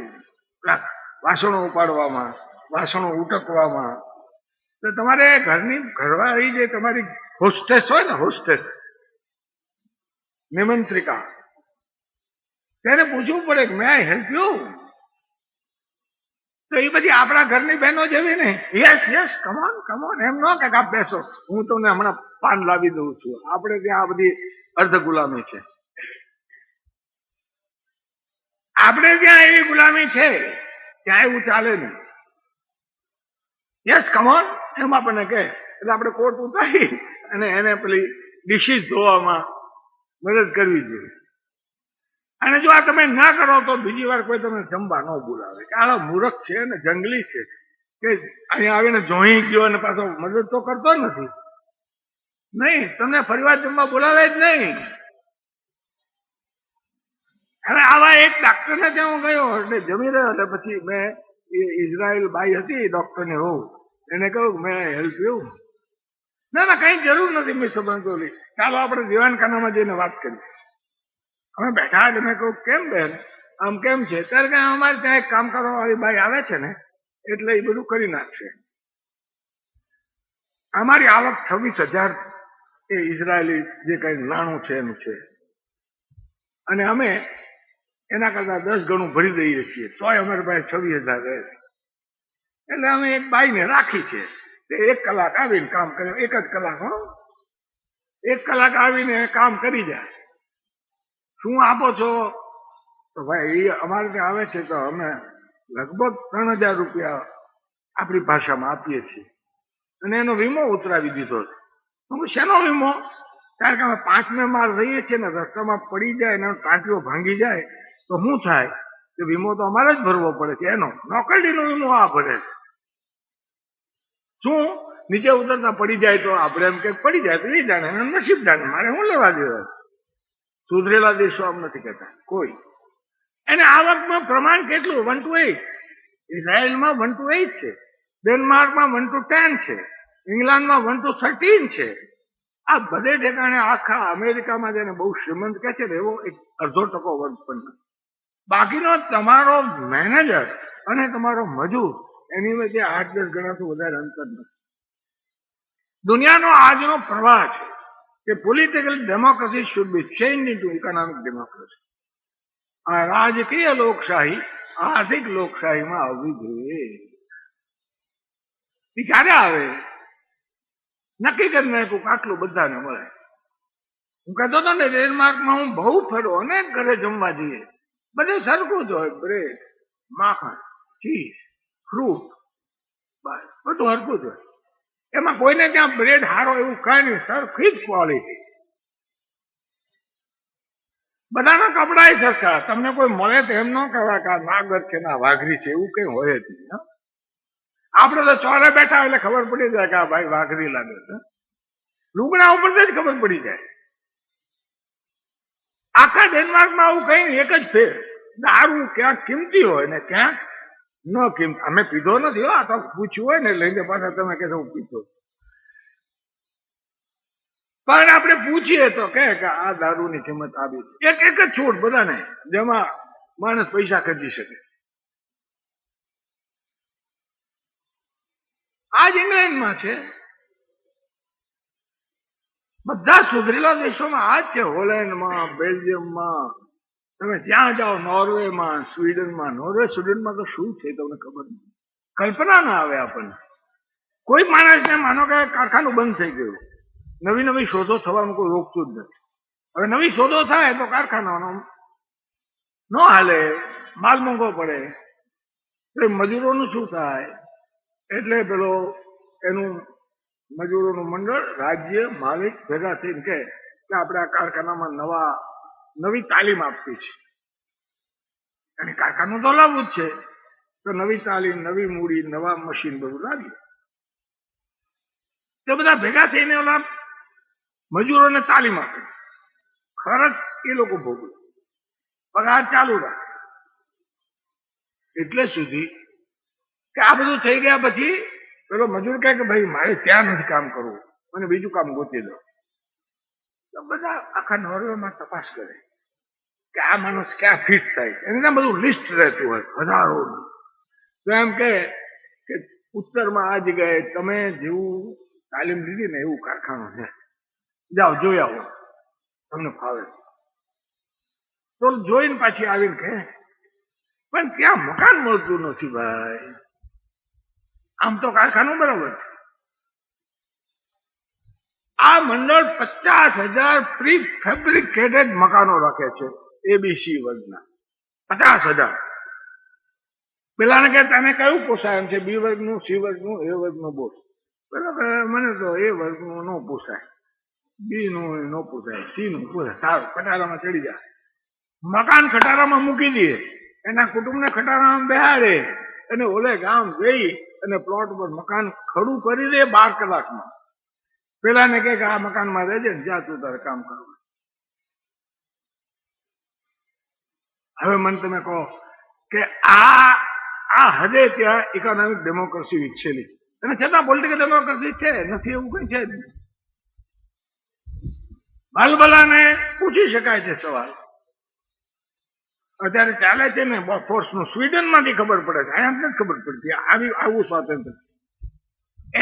વાસણો ઉપાડવામાં, વાસણો ઉટકવામાં. તો તમારે ઘરવાળી જે તમારી હોસ્ટેસ હોય ને, હોસ્ટેસ નિમંત્રિકા, તેને પૂછવું પડે કે મેં આઈ હેલ્પ યુ? તો એ બધી આપણા ઘરની બહેનો જેવી ને, યસ કમોન, એમ ન કે આપ બેસો, હું તમને હમણાં પાન લાવી દઉં છું. આપણે ત્યાં આ બધી અર્ધ ગુલામી છે. આપણે ત્યાં એવી ગુલામી છે, ત્યાં એવું ચાલે નહીં. યસ કમોન એમ આપણને કહે, એટલે આપણે કોટ ઉતારી અને એને પેલી ડિશિસ ધોવામાં મદદ કરવી જોઈએ. અને જો આ તમે ના કરો તો બીજી વાર કોઈ તમને જમવા ન બોલાવે, કે આ મૂર્ખ છે ને જંગલી છે કે અહીંયા આવીને જોઈ ગયો અને પાછો મદદ તો કરતો નથી. નહીં, તમને ફરીવાર જમવા બોલાવે જ નહીં. હવે આવા એક ડાક્ટરને ત્યાં હું ગયો, એટલે જમી રહ્યો, એટલે પછી મેં એ ઇઝરાયલ બાઈ હતી ડોક્ટરની હોવ, એને કહ્યું મેં હેલ્પ યુ. ના ના કઈ જરૂર નથી મેં સંબંધોલી, ચાલો આપણે દીવાનખાનામાં જઈને વાત કરીએ. અમે બેઠા એટલે મેં કહ્યું કેમ બેન આમ કેમ છે? ત્યારે કે અમારે ત્યાં એક કામ કરવા વાળી બાઈ આવે છે ને એટલે એ બધું કરી નાખશે. અમારી આવક 26,000 એ ઇઝરાયેલી જે કઈ નાણું છે એનું છે, અને અમે એના કરતા 10 ગણું ભરી દઈએ છીએ, તોય અમારી પાસે 26,000 રહે છે. એટલે અમે એક બાઈને રાખી છે, તે 1 કલાક આવીને કામ કરે, 1 જ કલાક, 1 કલાક આવીને કામ કરી જાય. શું આપો છો? તો ભાઈ અમારે ત્યાં આવે છે તો અમે લગભગ 3,000 રૂપિયા આપણી ભાષામાં આપીએ છીએ, અને એનો વીમો ઉતરાવી દીધો છે. હું શેનો વીમો? કારણ કે અમે 5મે માળ રહીએ છીએ ને, રસ્તામાં પડી જાય ને ટાંટીઓ ભાંગી જાય તો શું થાય? કે વીમો તો અમારે જ ભરવો પડે છે. એનો નોકરડીનો વીમો આ ભરે છે. શું નીચે ઉતરતા પડી જાય તો આપણે એમ કે પડી જાય તો એ જાણે, એનું નસીબ જાણે, મારે શું લેવા દેવા? સુધરેલા દેશો આમ નથી કહેતા કોઈ. એને આવકમાં પ્રમાણ કેટલું? 1 to 8. ઇઝરાયલમાં 1 to 8 છે, ડેનમાર્કમાં 1 to 10 છે, ઇંગ્લેન્ડમાં 1 to 13 છે. આ બધે ઠેકાણે આખા અમેરિકામાં જેને બહુ શ્રીમંત કહે છે ને એવો 0.5% વર્ગ પણ નથી. બાકીનો તમારો મેનેજર અને તમારો મજૂર એની વચ્ચે 8-10 ગણાથી વધારે અંતર નથી. દુનિયાનો આજનો પ્રવાહ છે કે political democracy should be change into economic democracy. આ રાજકીય લોકશાહી આર્થિક લોકશાહીમાં આવવી જોઈએ. એ ક્યારે આવે? નક્કી કરી નાખ્યું આટલું બધાને મળે. હું કહેતો હતો ને ડેનમાર્કમાં હું બહુ ફર્યો, અનેક ઘરે જમવા જઈએ, બધે સરખું જ હોય, બ્રેડ, માખણ, ચીઝ, ફ્રૂટ, બસ બધું સરખું જ હોય. એમાં કોઈને ત્યાં બ્રેડ હારો એવું કઈ નહીં, સરખી જ ક્વોલિટી. બધાના કપડા સરખા. તમને કોઈ મળે તો એમ ન કહેવાય કે આ નાગર છે ને વાઘરી છે, એવું કઈ હોય જ નહીં. આપણે તો ચોરે બેઠા એટલે ખબર પડી જાય કે આ ભાઈ વાઘરી લાગે છે. લુગડા ઉપરથી જ ખબર પડી જાય. આખા ડેનમાર્કમાં આવું કઈ એક જ ફેર, દારૂ ક્યાંક કિંમતી હોય ને ક્યાંક ન કિંમત. અમે પીધો નથી, આ તો પૂછ્યું હોય ને લઈને પાછા તમે કહેશો હું પીધો. પણ આપણે પૂછીએ તો કે આ દારૂની કિંમત આવી છે. એક જ છોડ બધાને, જેમાં માણસ પૈસા ખર્ચી શકે. આજ ઇંગ્લેન્ડમાં છે, બધા સુધરેલા દેશોમાં આ જ છે. હોલેન્ડમાં, બેલ્જિયમમાં, તમે ત્યાં જાઓ, નોર્વેમાં, સ્વીડનમાં. નોર્વે સ્વીડનમાં તો શું છે તમને ખબર નથી, કલ્પના ના આવે આપણને. કોઈ માણસને માનો કે કારખાનું બંધ થઈ ગયું, નવી નવી શોધો થવાનું કોઈ રોકતું જ નથી. હવે નવી શોધો થાય તો કારખાનાનો ન હાલે, માલ મોંઘો પડે, એટલે મજૂરોનું શું થાય? એટલે પેલો એનું મજૂરોનું મંડળ, રાજ્ય, માલિક ભેગા થઈને કે આપણે આ કારખાનામાં નવી તાલીમ આપવી છે, અને કારખાનું તો લાવવું જ છે, તો નવી તાલીમ, નવી મૂડી, નવા મશીન બધું લાવીએ. તે બધા ભેગા થઈને ઓલા મજૂરોને તાલીમ આપે, ખર્ચ એ લોકો ભોગવે, પગાર ચાલુ રાખે. એટલે સુધી કે આ બધું થઈ ગયા પછી પેલો મજૂર કહે કે ભાઈ મારે ત્યાં નથી કામ કરવું, મને બીજું કામ ગોતી દો. તો બધા આખા નોર્વેમાં તપાસ કરે કે આ માણસ ક્યાં ફિટ થાય. એને બધું લિસ્ટ રહેતું હોય હજારોનું. તો એમ કે ઉત્તરમાં આ જગ્યાએ તમે જેવું તાલીમ લીધી ને એવું કારખાનું છે, જાઓ જોઈ આવો, તમને ફાવે. તો જોઈને પાછી આવીને કહે પણ ત્યાં મકાન મળતું નથી ભાઈ. આમ તો કારખાનું બરાબર છે. આ મંડળ 50,000 પ્રી ફેબ્રિકેટેડ મકાનો રાખે છે, એબીસી વર્ગના 50,000. પેલાને કે તને કયું પોસાય એમ છે? બી વર્ગનું, સી વર્ગનું, એ વર્ગનું બોલ. બરાબર, મને તો એ વર્ગનું ન પોસાય, બી નું ન પોસાય, સી નું પોસાય. સારું, ખટારામાં ચડી જાય. મકાન ખટારામાં મૂકી દે, એના કુટુંબને ખટારામાં બેહાડે, અને ઓલે ગામ જઈ અને પ્લોટ પર મકાન ખડું કરી દે 12 કલાકમાં. પેલાને કે આ મકાનમાં રહેજે ને જ્યાં તું તારે કામ કરવું. હવે મને તમે કહો કે આ આ હદે ત્યાં ઇકોનોમિક ડેમોક્રેસી વિકસેલી અને છતાં પોલિટિકલ ડેમોક્રેસી છે નથી એવું કઈ છે જ નહીં. ભલભલાને પૂછી શકાય છે સવાલ. અત્યારે ચાલે છે ને બોફોર્સ નું, સ્વીડન માંથી ખબર પડે છે, અહીંયા નથી ખબર પડતી આવું સ્વાતંત્ર્ય.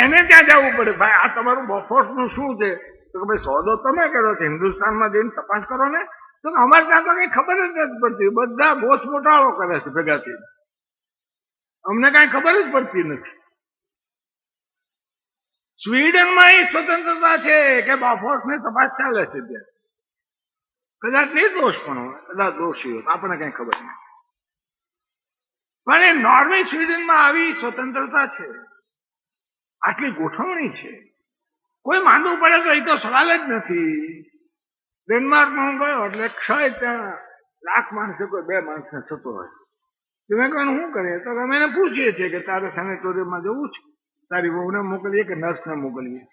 એને ત્યાં જવું પડે, ભાઈ આ તમારું બોફોર્સ નું શું છે? તો કે ભાઈ સોદો તમે કર્યો છે, હિન્દુસ્તાનમાં જઈને તપાસ કરો ને. તો અમારે ત્યાં તો કઈ ખબર જ નથી પડતી, બધા બોસ મોટાળો કરે છે ભેગા થઈને, અમને કઈ ખબર જ પડતી નથી. સ્વીડનમાં એ સ્વતંત્રતા છે કે બોફોર્સ ની તપાસ ચાલે છે ત્યાં. કદાચ નિર્દોષ પણ હોય, કદાચ દોષી હોય, આપણને કઈ ખબર નથી. પણ એ નોર્વે, સ્વીડનમાં આવી સ્વતંત્રતા છે, આટલી ગોઠવણી છે. કોઈ માનવું પડે તો એ તો સવાલ જ નથી. ડેનમાર્કમાં હું ગયો એટલે ક્ષય ત્યાં 1,00,000 માણસે કોઈ 2 માણસને થતો હોય. તમે કહો શું કરીએ? તો અમે એને પૂછીએ છીએ કે તારે સેનેટોરિયમમાં જવું છે, તારી વહુને મોકલીએ કે નર્સને મોકલીએ?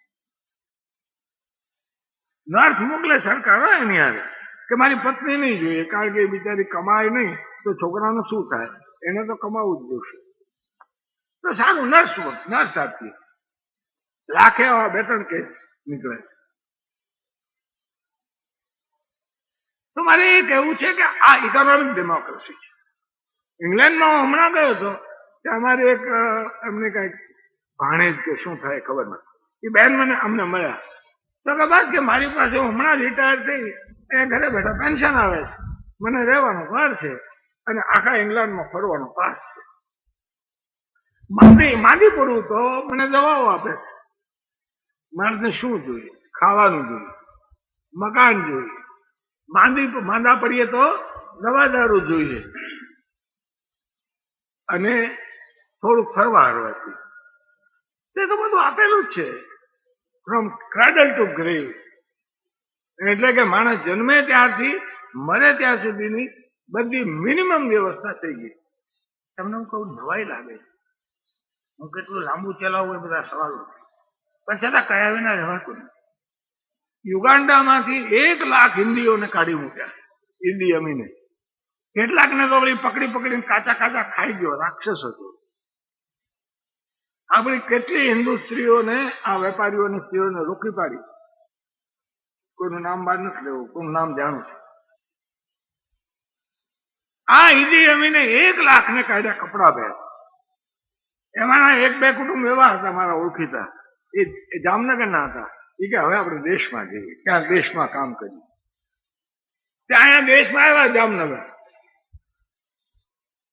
નર્સ મોકલે સરકાર એની હારે કે મારી પત્ની નહીં જોઈએ, કારણ કે એ બિચારી કમાય નહીં તો છોકરાનું શું થાય, એને તો કમાવું જ જોશે. તો સારું, નર્સ આપીએ. લાખે 2-3 કેસ નીકળે. તો મારે એ કહેવું છે કે આ ઇકોનોમિક ડેમોક્રેસી છે. ઇંગ્લેન્ડમાં હું હમણાં ગયો હતો ત્યાં અમારે એક એમને કઈક ભાણેજ કે શું થાય ખબર નથી, એ બેન અમને મળ્યા. તો કે બસ કે મારી પાસે હું હમણાં રિટાયર થઈ, એ ઘરે બેઠા પેન્શન આવે છે, મને રહેવાનું ઘર છે અને આખા ઇંગ્લેન્ડમાં ફરવાનો પાસ છે. માંદી પડું તો મને દવાઓ આપે છે. માણસને શું જોઈએ? ખાવાનું જોઈએ, મકાન જોઈએ. માંદા પડીએ તો દવા દારૂ જોઈએ અને થોડુંક ફરવા હરવાથી. તે તો બધું આપેલું જ છે, ફ્રોમ ક્રેડલ ટુ ગ્રેવ. એટલે કે માણસ જન્મે ત્યારથી મરે ત્યાં સુધીની બધી મિનિમમ વ્યવસ્થા થઈ ગઈ. તમને હું કહું, નવાઈ લાગે. હું કેટલું લાંબુ ચલાવું એ બધા સવાલો, પણ છતાં કયા વિના રહેવાતું નથી. યુગાન્ડામાંથી 1,00,000 હિન્દીઓને કાઢી મૂક્યા, ઈદી અમીને. કેટલાકને તો પકડીને કાચા ખાઈ ગયો, રાક્ષસ હતો. આપણી કેટલી હિન્દુ સ્ત્રીઓને, આ વેપારીઓની સ્ત્રીઓને રોકી પાડી. કોઈનું નામ બહાર નથી લેવું, કોઈનું નામ જાણું છું. આ ઈદી અમીને 1,00,000 ને કાઢ્યા કપડા પહેર. એમાંના 1-2 કુટુંબ એવા હતા મારા ઓળખીતા, એ જામનગરના હતા. એ કે હવે આપણે દેશમાં જઈએ, ત્યાં દેશમાં કામ કરીએ. ત્યાં અહીંયા દેશમાં આવ્યા જામનગર,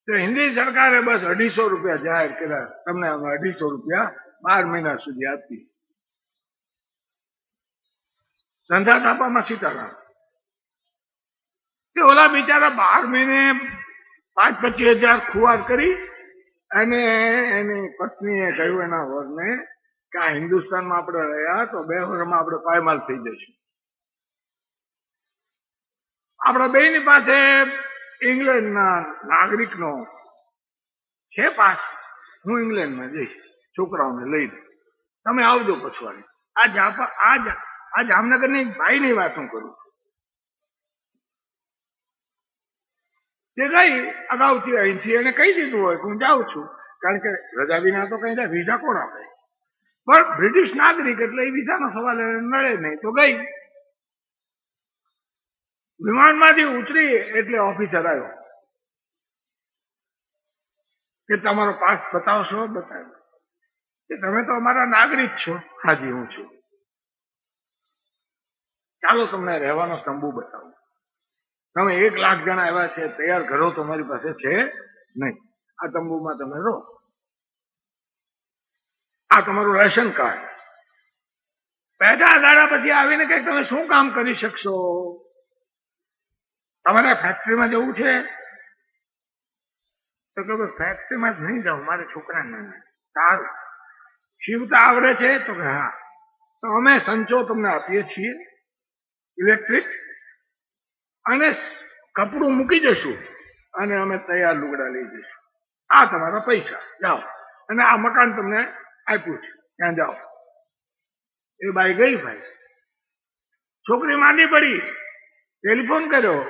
તો હિન્દી સરકારે બસ 250 રૂપિયા જાહેર કર્યા, તમને અમે 250 રૂપિયા 12 મહિના સુધી આપી. ધંધા થાપામાં સીતારામ. તે ઓલા બિચારા 12 મહિને 5-25 હજાર ખુવાર કરી અને એની પત્નીએ કહ્યું એના વરને કે આ હિન્દુસ્તાનમાં આપણે રહ્યા તો 2 વર્ષમાં આપણે પાયમાલ થઈ જઈશું. આપણા બેની પાસે ઇંગ્લેન્ડના નાગરિકનો છે પાસ. હું ઇંગ્લેન્ડમાં જઈશ છોકરાઓને લઈને, તમે આવજો પછવાડે. આ જામનગરની ભાઈની વાત હું કરું. તે ગઈ અગાઉથી અહીંથી એને કહી દીધું હોય કે હું જાઉં છું, કારણ કે રજા વિના તો કઈ વિઝા કોણ આપે? પણ બ્રિટિશ નાગરિક એટલે એ વિઝાનો સવાલ મળે નહીં. તો ગઈ, વિમાનમાંથી ઉતરી એટલે ઓફિસર આવ્યો કે તમારો પાસ બતાવશો? બતાવ્યો. કે તમે તો અમારા નાગરિક છો. હાજી હું છું. ચાલો તમને રહેવાનો તંબુ બતાવું. તમે 1,00,000 જણા એવા છે, તૈયાર ઘરો તમારી પાસે છે નહીં, આ તંબુમાં તમે રહો. આ તમારું રેશન કાર્ડ. બેઠા દાડા પછી આવીને કે તમે શું કામ કરી શકશો? તમારે ફેક્ટરીમાં જવું છે? તો કે ફેક્ટરીમાં જ નહીં જાઉં, મારે છોકરાને. સારું, શીવતા આવડે છે? તો કે હા. તો અમે સંચો તમને આપીએ છીએ ઇલેક્ટ્રિક, અને કપડું મૂકી જશું અને અમે તૈયાર લુગડા લઈ જઈશું. આ તમારા પૈસા, જાઓ. અને આ મકાન તમને આપ્યું છે, ત્યાં જાઓ. એ બાઈ ગઈ. ભાઈ છોકરી માંદી પડી, ટેલિફોન કર્યો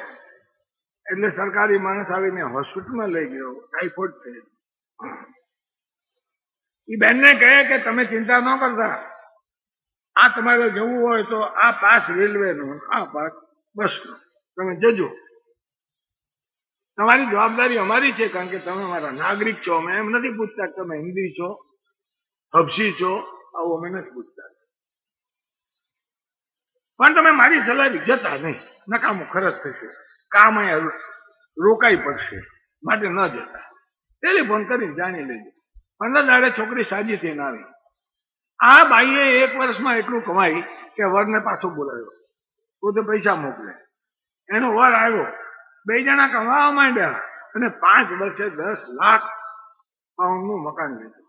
એટલે સરકારી માણસ આવીને હોસ્પિટલમાં લઈ ગયો. ટાઈફોઇડ થયેલું. એ બેનને કહે કે તમે ચિંતા ન કરતા, આ તમારે જવું હોય તો આ પાસ રેલવેનો, આ પાસ બસનો, તમે જજો. તમારી જવાબદારી અમારી છે, કારણ કે તમે મારા નાગરિક છો. અમે એમ નથી પૂછતા કે તમે હિન્દી છો, હબસી છો, આવું અમે નથી પૂછતા. પણ તમે મારી સલાહ જતા નહીં, નકામું ખર્ચ થશે, કામ અહીંયા રોકાઈ પડશે, માટે ન જતા. ટેલિફોન કરીને જાણી લેજો. 15 દાડે છોકરી સાજી થઈને આવી. આ બાઈએ 1 વર્ષમાં એટલું કમાઈ કે વરને પાછો બોલાવ્યો, પોતે પૈસા મોકલે. એનો વર આવ્યો, 2 જણા કમાવા માંડ્યા અને 5 વર્ષે 10 લાખ પાઉન્ડનું મકાન લીધું.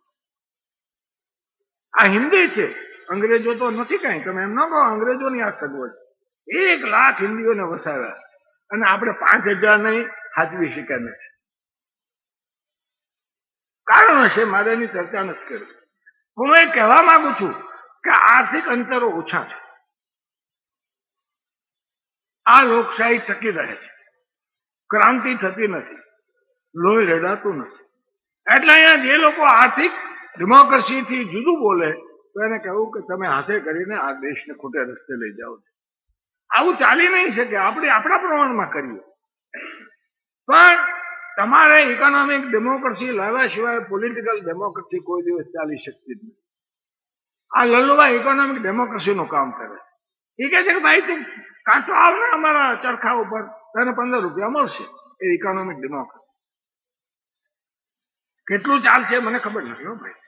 આ હિન્દી છે, અંગ્રેજો તો નથી કઈ. તમે એમ ન કહો અંગ્રેજોની આ સગવડ. 1 લાખ હિન્દીઓને વસાવ્યા અને આપણે 5,000 નહીં સાચવી શક્યા નથી. કારણ હશે, મારે એની ચર્ચા નથી કરી. હું એ કહેવા માંગુ છું કે આર્થિક અંતરો ઓછા છે. આ લોકશાહી ટકી રહે છે, ક્રાંતિ થતી નથી, લોહી રેડાતું નથી. એટલે અહીંયા જે લોકો આર્થિક ડેમોક્રેસીથી જુદું બોલે તો એને કહેવું કે તમે હાથે કરીને આ દેશને ખોટે રસ્તે લઈ જાઓ છો. આવું ચાલી નહીં શકે. આપણે આપણા પ્રમાણમાં કરીએ. પણ તમારે ઇકોનોમિક ડેમોક્રેસી લાવ્યા સિવાય પોલિટિકલ ડેમોક્રેસી કોઈ દિવસ ચાલી શકતી જ નથી. આ લલ્લુભાઈ ઇકોનોમિક ડેમોક્રેસીનું કામ કરે. એ કહે છે કે ભાઈ તું કાંટો આવ ને અમારા ચરખા ઉપર, તને 15 રૂપિયા મળશે. એ ઇકોનોમિક ડેમોક્રેસી કેટલું ચાલશે મને ખબર નથી. હો ભાઈ,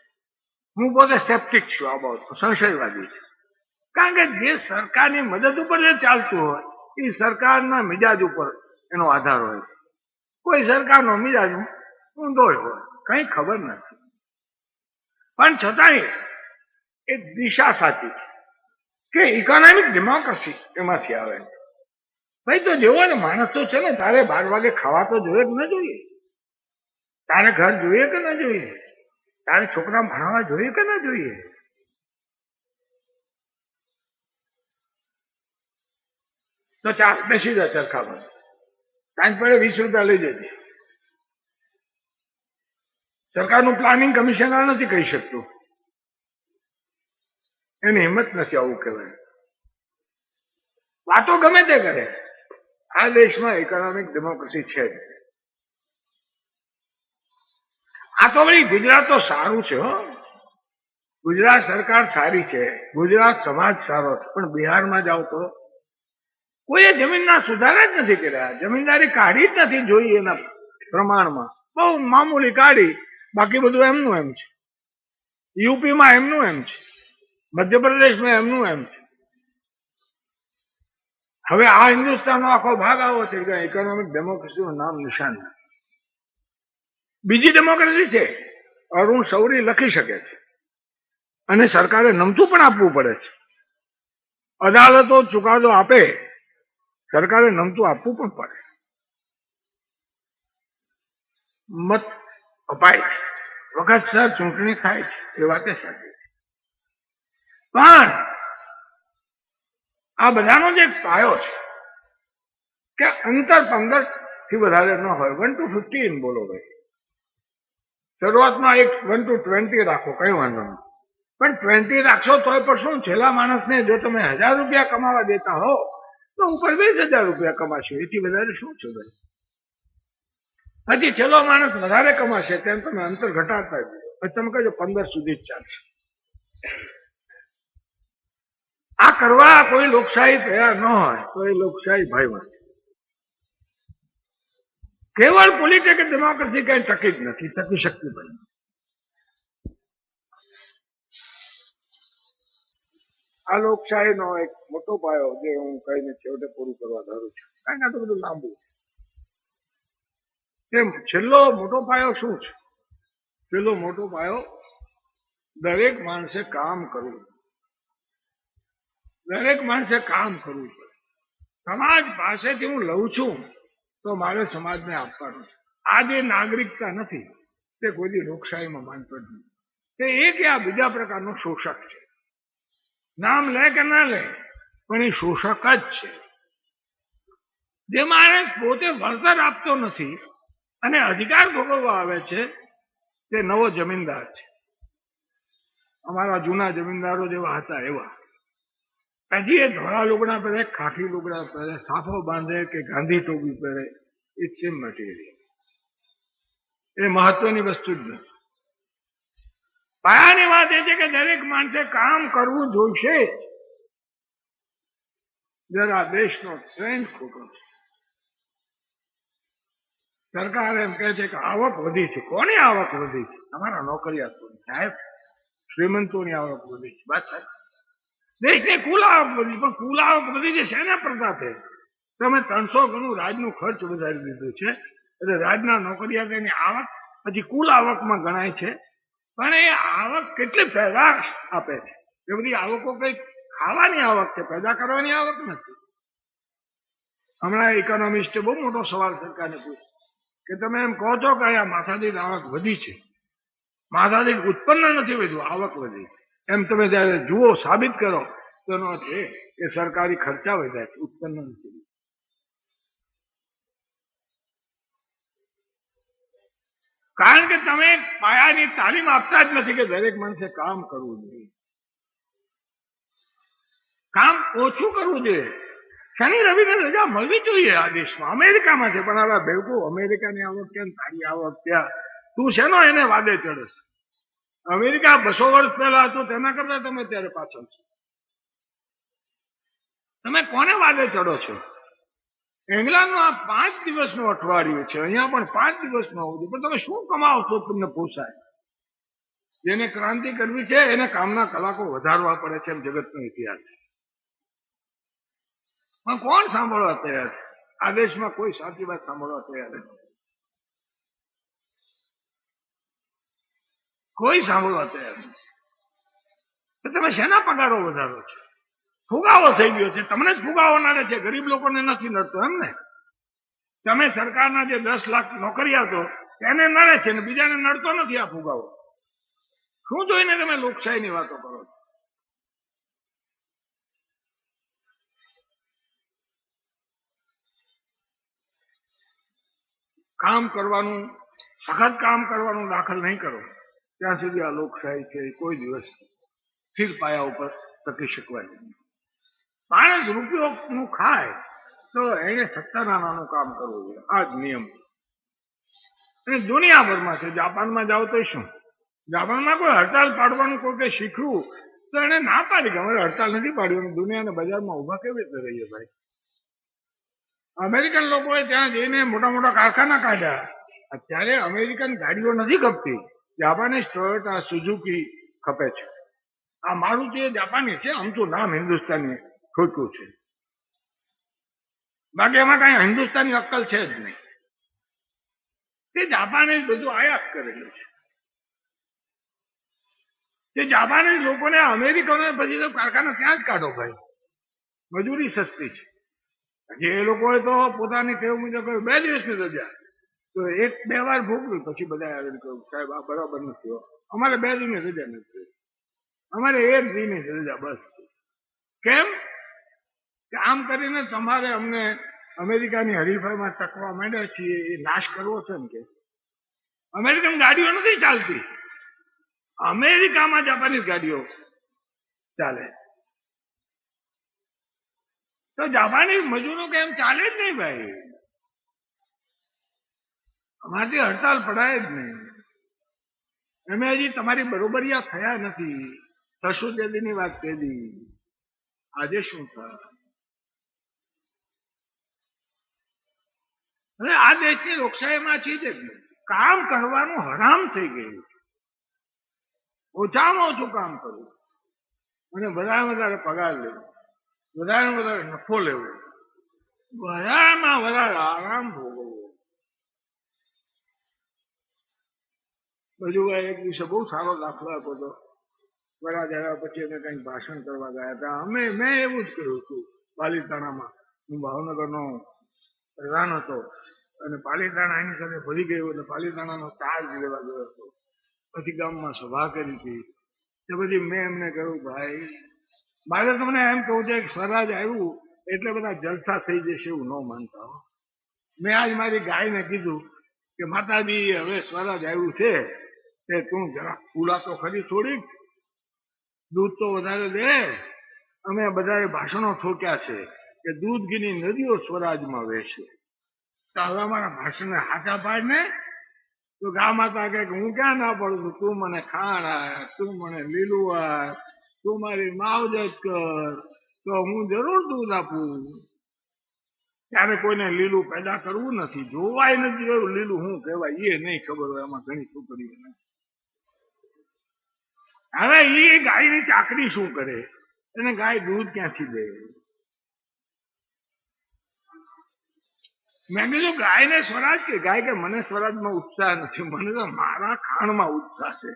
હું પોતે સ્કેપ્ટિક છું આ બાબત, સંશયવાદી છું. કારણ કે જે સરકારની મદદ ઉપર જે ચાલતું હોય એ સરકારના મિજાજ ઉપર એનો આધાર હોય છે. કોઈ સરકારનો મિજાજ ઊંધો હોય, કઈ ખબર નથી. પણ છતાંય એક દિશા સાચી છે કે ઇકોનોમિક ડેમોક્રેસી એમાંથી આવે. ભાઈ તો જેવો ને માણસ તો છે ને, તારે 12 વાગે ખાવા તો જોઈએ કે ન જોઈએ? તારે ઘર જોઈએ કે ન જોઈએ? તારે છોકરા ભણાવવા જોઈએ કે ન જોઈએ? તો ચાલ બેસી જાય ચરખા પર, સાંજ પડે 20 રૂપિયા લઈ જજે. સરકારનું પ્લાનિંગ કમિશનર નથી કહી શકતું, એની હિંમત નથી આવું કહેવાય. વાતો ગમે તે કરે, આ દેશમાં ઇકોનોમિક ડેમોક્રેસી છે જ. આ તો વળી ગુજરાત તો સારું છે. હો, ગુજરાત સરકાર સારી છે, ગુજરાત સમાજ સારો છે. પણ બિહારમાં જાઓ તો કોઈએ જમીનના સુધારા જ નથી કર્યા. જમીનદારી કાઢી જ નથી જોઈ એના પ્રમાણમાં. બહુ મામૂલી કાઢી, બાકી બધું એમનું એમ છે. યુપીમાં એમનું એમ છે, મધ્યપ્રદેશમાં એમનું એમ છે. હવે આ હિન્દુસ્તાનનો આખો ભાગ આવો છે કે ઇકોનોમિક ડેમોક્રેસીનું નામ નિશાન નથી. બીજી ડેમોક્રેસી છે, અરુણ શૌરી લખી શકે છે અને સરકારે નમતું પણ આપવું પડે છે. અદાલતો ચુકાદો આપે, સરકારે નમતું આપવું પણ પડે. મત અપાય છે, વખતસર ચૂંટણી થાય છે, એ વાતે સાચી છે. પણ આ બધાનો જે પાયો છે કે અંતર 15 થી વધારે ન હોય. 1 to 15 બોલો ભાઈ. શરૂઆતમાં એક 1 to 20 રાખો, કઈ વાંધો નહીં. પણ 20 રાખશો તોય પણ શું, છેલ્લા માણસને જો તમે 1000 રૂપિયા કમાવા દેતા હો તો ઉપર 20,000 રૂપિયા કમાશો. એથી વધારે શું છે ભાઈ? પછી છેલ્લો માણસ વધારે કમાશે તેમ તમે અંતર ઘટાડતા જ. પછી તમે કહેજો 15 સુધી જ ચાલશે. આ કરવા કોઈ લોકશાહી તૈયાર ન હોય તો એ લોકશાહી ભાઈમાં છે. કેવળ પોલિટિકલ ડેમોક્રેસી કઈ ટકી જ નથી, ટકી શકતી ભાઈ. આ લોકશાહીનો એક મોટો પાયો જે હું કહીને છેવટે પૂરું કરવા ધારું છું, કારણ કે આ તો બધું લાંબુ છે. છેલ્લો મોટો પાયો શું છે? છેલ્લો મોટો પાયો દરેક માણસે કામ કરવું. દરેક માણસે કામ કરવું પડે. સમાજ પાસેથી હું લઉં છું તો મારે સમાજને આપવાનું છે. આ જે નાગરિકતા નથી તે કોઈ લોકશાહીમાં માનતો જ નથી. તે એક આ બીજા પ્રકારનો શોષક છે. નામ લે કે ના લે પણ એ શોષક જ છે. જે માણસ પોતે વળતર આપતો નથી અને અધિકાર ભોગવવા આવે છે તે નવો જમીનદાર છે. અમારા જૂના જમીનદારો જેવા હતા એવા. હજી એ ધોળા લુગડા પહેરે, ખાખી લુગડા પહેરે, સાફો બાંધે કે ગાંધી ટોપી પહેરે, ઇટ સેમ મટીરિયલ. એ મહત્વની વસ્તુ જ નથી. પાયાની વાત એ છે કે દરેક માણસે કામ કરવું જોઈશે. જરા દેશનો ટ્રેન્ડ ખોટો છે. સરકાર એમ કહે છે કે આવક વધી છે. કોની આવક વધી છે? તમારા નોકરિયાતોની. સાહેબ, શ્રીમંતોની આવક વધી છે. વાત સાહેબ, દેશની કુલ આવક વધી, પણ કુલ આવક વધી છે શેના પ્રતાપે? તમે 300 ગણું રાજનું ખર્ચ વધારી દીધું છે, એટલે રાજના નોકરિયાતોની આવક પછી કુલ આવકમાં ગણાય છે. પણ એ આવક કેટલી પેદાશ આપે છે? એ બધી આવકો કઈ ખાવાની આવક છે, પેદા કરવાની આવક નથી. હમણાં ઇકોનોમિસ્ટે બહુ મોટો સવાલ સરકારને પૂછ્યો કે તમે એમ કહો છો કે આ માથાદીઠ આવક વધી છે, માથાદીઠ ઉત્પન્ન નથી વધ્યું, આવક વધી. એમ તમે જયારે જુઓ, સાબિત કરો, તો એનો અર્થ એ કે સરકારી ખર્ચા વધ્યા છે, ઉત્પન્ન નથી. કારણ કે તમે પાયાની તાલીમ આપતા જ નથી કે દરેક માણસે કામ કરવું જોઈએ, કામ ઓછું કરવું જોઈએ. શનિ રવિને રજા મળવી જોઈએ આ દેશમાં. અમેરિકામાં છે, પણ હવે ભેગું અમેરિકાની આવક કેમ, તારી આવક ત્યાં, તું શેનો એને વાદે ચડસ? અમેરિકા 200 વર્ષ પહેલા હતું તેના કરતા તમે ત્યારે પાછળ છો. તમે કોને વાદે ચડો છો? ઇંગ્લેન્ડમાં આ 5 દિવસનું અઠવાડિયું છે, અહીંયા પણ 5 દિવસનું હોવું જોઈએ. પણ તમે શું કમાવો છો તમને પોસાય? જેને ક્રાંતિ કરવી છે એને કામના કલાકો વધારવા પડે છે, એમ જગતનો ઇતિહાસ છે. પણ કોણ સાંભળવા તૈયાર છે? આ દેશમાં કોઈ સાચી વાત સાંભળવા તૈયાર નથી. કોઈ સાંભળવા તૈયાર નથી. તો તમે શેના પગારો વધારો છો? ફુગાવો થઈ ગયો છે. તમને જ ફુગાવો નડે છે, ગરીબ લોકોને નથી નડતો એમ ને? તમે સરકારના જે 10 લાખ નોકરિયાતો તેને નડે છે ને બીજાને નડતો નથી આ ફુગાવો. શું જોઈને તમે લોકશાહીની વાતો કરો છો? કામ કરવાનું, સખત કામ કરવાનું દાખલ નહીં કરો ત્યાં સુધી આ લોકશાહી છે કોઈ દિવસ સ્થિર પાયા ઉપર ટકી શકવાની. માણસ રૂપિયોનું ખાય તો એને સત્તાના નાનું કામ કરવું જોઈએ, આ જ નિયમ. અને દુનિયાભરમાં છે. જાપાનમાં જાઓ તો શું? જાપાનમાં કોઈ હડતાલ પાડવાનું કોઈ કઈ શીખવું તો એને ના પાડી કે અમારે હડતાલ નથી પાડવી, દુનિયાના બજારમાં ઉભા કેવી રીતે રહીએ ભાઈ? અમેરિકન લોકોએ ત્યાં જઈને મોટા મોટા કારખાના કાઢ્યા. અત્યારે અમેરિકન ગાડીઓ નથી ખપતી, જાપાનીઝ ટોયોટા, સુઝુકી ખપે છે. આ મારુતિ એ જાપાની છે, આમ તો નામ હિન્દુસ્તાની ખોટું છે, બાકી એમાં કઈ હિન્દુસ્તાની અક્કલ છે જ નહીં. તે જાપાનીઝ બધું આયાત કરેલું છે. તે જાપાનીઝ લોકોને અમેરિકનો પછી તો કારખાના ત્યાં જ કાઢો ભાઈ, મજૂરી સસ્તી છે. જે એ લોકોએ તો પોતાની ટેવ મુજબ 2 દિવસની રજા, તો 1-2 વાર ભોગવી પછી બધા આવીને કહ્યું સાહેબ આ બરાબર નથી, અમારે 2 દિનની રજા નથી, અમારે 1 દિનની રજા બસ. કેમ કે આમ કરીને તમારે અમને અમેરિકાની હરીફાઈમાં ટકવા માંડ્યા છીએ, એ નાશ કરવો છે ને? કે અમેરિકન ગાડીઓ નથી ચાલતી, અમેરિકામાં જાપાનીઝ ગાડીઓ ચાલે. તો જાપાનીઝ મજૂરો કેમ ચાલે જ નહીં ભાઈ? અમારાથી હડતાલ પડાય જ નહીં. અમે હજી તમારી બરોબરિયા થયા નથી. થશું તેદીની વાત તેદી, આજે શું થાય? હવે આ દેશની લોકશાહીમાં છે જ નહીં. કામ કરવાનું હરામ થઈ ગયું. ઓછામાં ઓછું કામ કરવું અને વધારે વધારે પગાર લેવો, વધારે વધારે નફો લેવો, વધારેમાં વધારે આરામ ભોગવવો. બજુભાઈ એક દિવસે બહુ સારો દાખલો આપ્યો હતો. વરાજ આવ્યા પછી અમે કંઈક ભાષણ કરવા ગયા હતા. મેં એવું જ કહ્યું હતું. પાલીતાણામાં હું ભાવનગરનો પ્રધાન હતો અને પાલીતાણા એની સાથે ભરી ગયો એટલે પાલીતાણાનો ચાર્જ લેવા ગયો હતો. પછી ગામમાં સભા કરી હતી. તે પછી મેં એમને કહ્યું ભાઈ મારે તમને એમ કહું છે કે સ્વરાજ આવ્યું એટલે બધા જલસા થઈ જશે એવું ન માનતા હો. મેં આજ મારી ગાયને કીધું કે માતાજી હવે સ્વરાજ આવ્યું છે એ તું જરા ફૂલા તો ખરી થોડીક, દૂધ તો વધારે દે. અમે બધાએ ભાષણો ઠોક્યા છે કે દૂધ ઘીની નદીઓ સ્વરાજમાં વહેશે. તો હવે અમારા ભાષણને હાચા પાડ ને. તો ગા માતા કે હું ક્યાં ના પડું છું, તું મને ખાણ આય, તું મને લીલું આય, તું મારી માવજત કર, તો હું જરૂર દૂધ આપું. ત્યારે કોઈને લીલું પેદા કરવું નથી, જોવાય નથી જોયું લીલું શું કહેવાય એ નહીં ખબર હોય એમાં ઘણી છોકરીઓને. હવે એ ગાયની ચાકરી શું કરે, એને ગાય દૂધ ક્યાંથી દે? મેં કીધું ગાયને સ્વરાજ કે ગાય કે મને સ્વરાજમાં ઉત્સાહ નથી, મને તો મારા ખાણમાં ઉત્સાહ છે.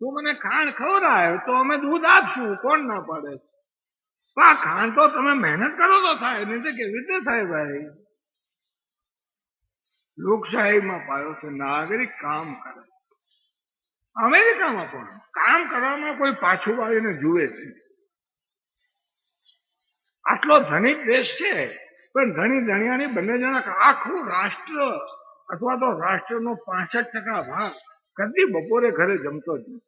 તું મને ખાણ ખવડાવે તો અમે દૂધ આપશું, કોણ ના પાડે? પણ આ ખાણ તો તમે મહેનત કરો તો થાય, નહીં તો કેવી રીતે થાય ભાઈ? લોકશાહીમાં પાયો છે નાગરિક કામ કરે. અમેરિકામાં પણ કામ કરવામાં કોઈ પાછું વાળીને જુએ છે. આટલો ધનિક દેશ છે પણ ધણી ધણિયાની બંને જણા આખું રાષ્ટ્ર અથવા તો રાષ્ટ્રનો 65% ભાગ કદી બપોરે ઘરે જમતો જ નથી.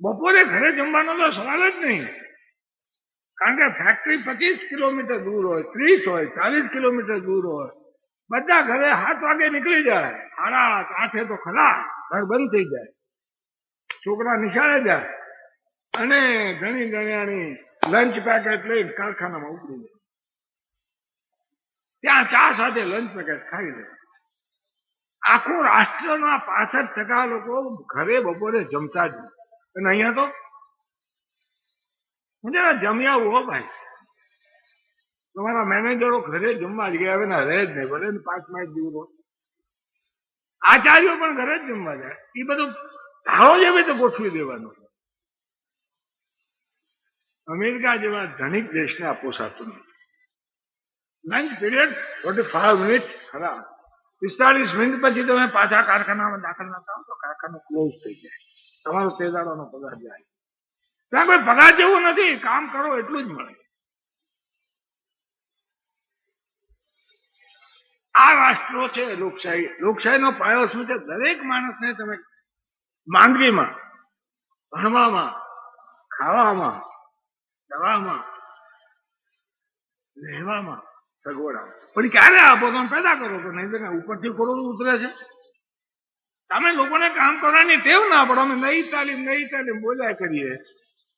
બપોરે ઘરે જમવાનો તો સવાલ જ નહીં, કારણ કે ફેક્ટરી 25 કિલોમીટર દૂર હોય, 30 હોય, 40 કિલોમીટર દૂર હોય. બધા ઘરે 7 વાગે નીકળી જાય, 7:30 તો ખરા ઘર બંધ થઈ જાય, છોકરા નિશાળે જાય અને ઘણી ગણ્યાની લંચ પેકેટ લઈને કારખાનામાં ઉપડી જાય. ત્યાં ચા સાથે લંચ પેકેટ ખાઈ લે. આખું રાષ્ટ્રના 65% લોકો ઘરે બપોરે જમતા જ નહીં. અને અહીંયા તો જરા જમ્યા હો ભાઈ, તમારા મેનેજરો ઘરે જમવા જ ગયા હવે રહે જ નહીં, ભલે 5 માઇલ દૂર હોય. આચાર્યો પણ ઘરે જ જમવા જાય. એ બધું ધારો જેવી તો ગોઠવી દેવાનું. અમેરિકા જેવા ધનિક દેશને આ પોસાતું નથી. લંચ પીરિયડ 45 મિનિટ ખરા, 45 મિનિટ પછી તમે પાછા કારખાનામાં દાખલ ના થાવ તો કારખાનું ક્લોઝ થઈ જાય, તમારો તે દાડાનો પગાર જાય. ત્યાં કોઈ પગાર જેવું નથી, કામ કરો એટલું જ મળે. આ રાષ્ટ્રો છે લોકશાહી. લોકશાહીનો પાયો શું છે? દરેક માણસને તમે માંદગીમાં, ભણવામાં, ખાવામાં, દવામાં, રહેવામાં સગવડ આપો. પણ ક્યારે આપો? તમે પેદા કરો તો, નહીં તો ઉપરથી કરોડો ઉતરે છે. તમે લોકોને કામ કરવાની ટેવ ના પડો. અમે નઈ તાલીમ બોલ્યા કરીએ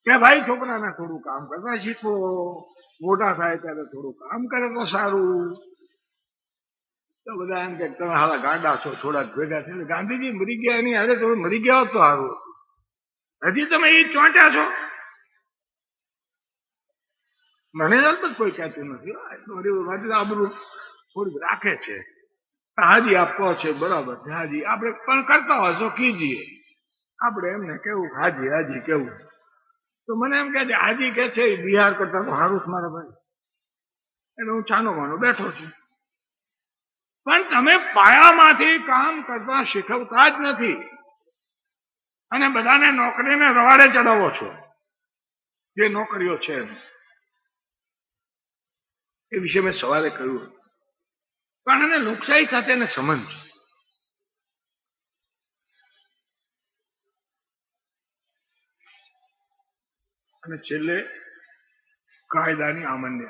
કે ભાઈ છોકરાને થોડું કામ કરતા શીખો, મોટા થાય ત્યારે થોડું કામ કરે તો સારું. તો બધા એમ કે તમે હાલા ગાંડા છો, થોડાક ભેગા થઈને ગાંધીજી મરી ગયા એની હારે તમે મરી ગયા હોત તો સારું. હજી તમે એ ચોંટ્યા છો. મને અલબત્ત કોઈ કહેતું નથી, આબરૂ થોડીક રાખે છે. હાજી આપવો છે બરાબર છે, હાજી આપણે પણ કરતા હોય તો કીજીએ. આપણે એમને કેવું હાજી કેવું. તો મને એમ કે છે હાજી કે છે બિહાર કરતા તો સારું જ મારા ભાઈ, એટલે હું છાનો માનો બેઠો છું. પણ તમે પાયામાંથી કામ કરતા શીખવતા જ નથી અને બધાને નોકરીને રવાડે ચડાવો છો. જે નોકરીઓ છે એ વિશે મેં સવારે કહ્યું, પણ એને લોકશાહી સાથે સંબંધ છે. અને છેલ્લે કાયદાની અમલને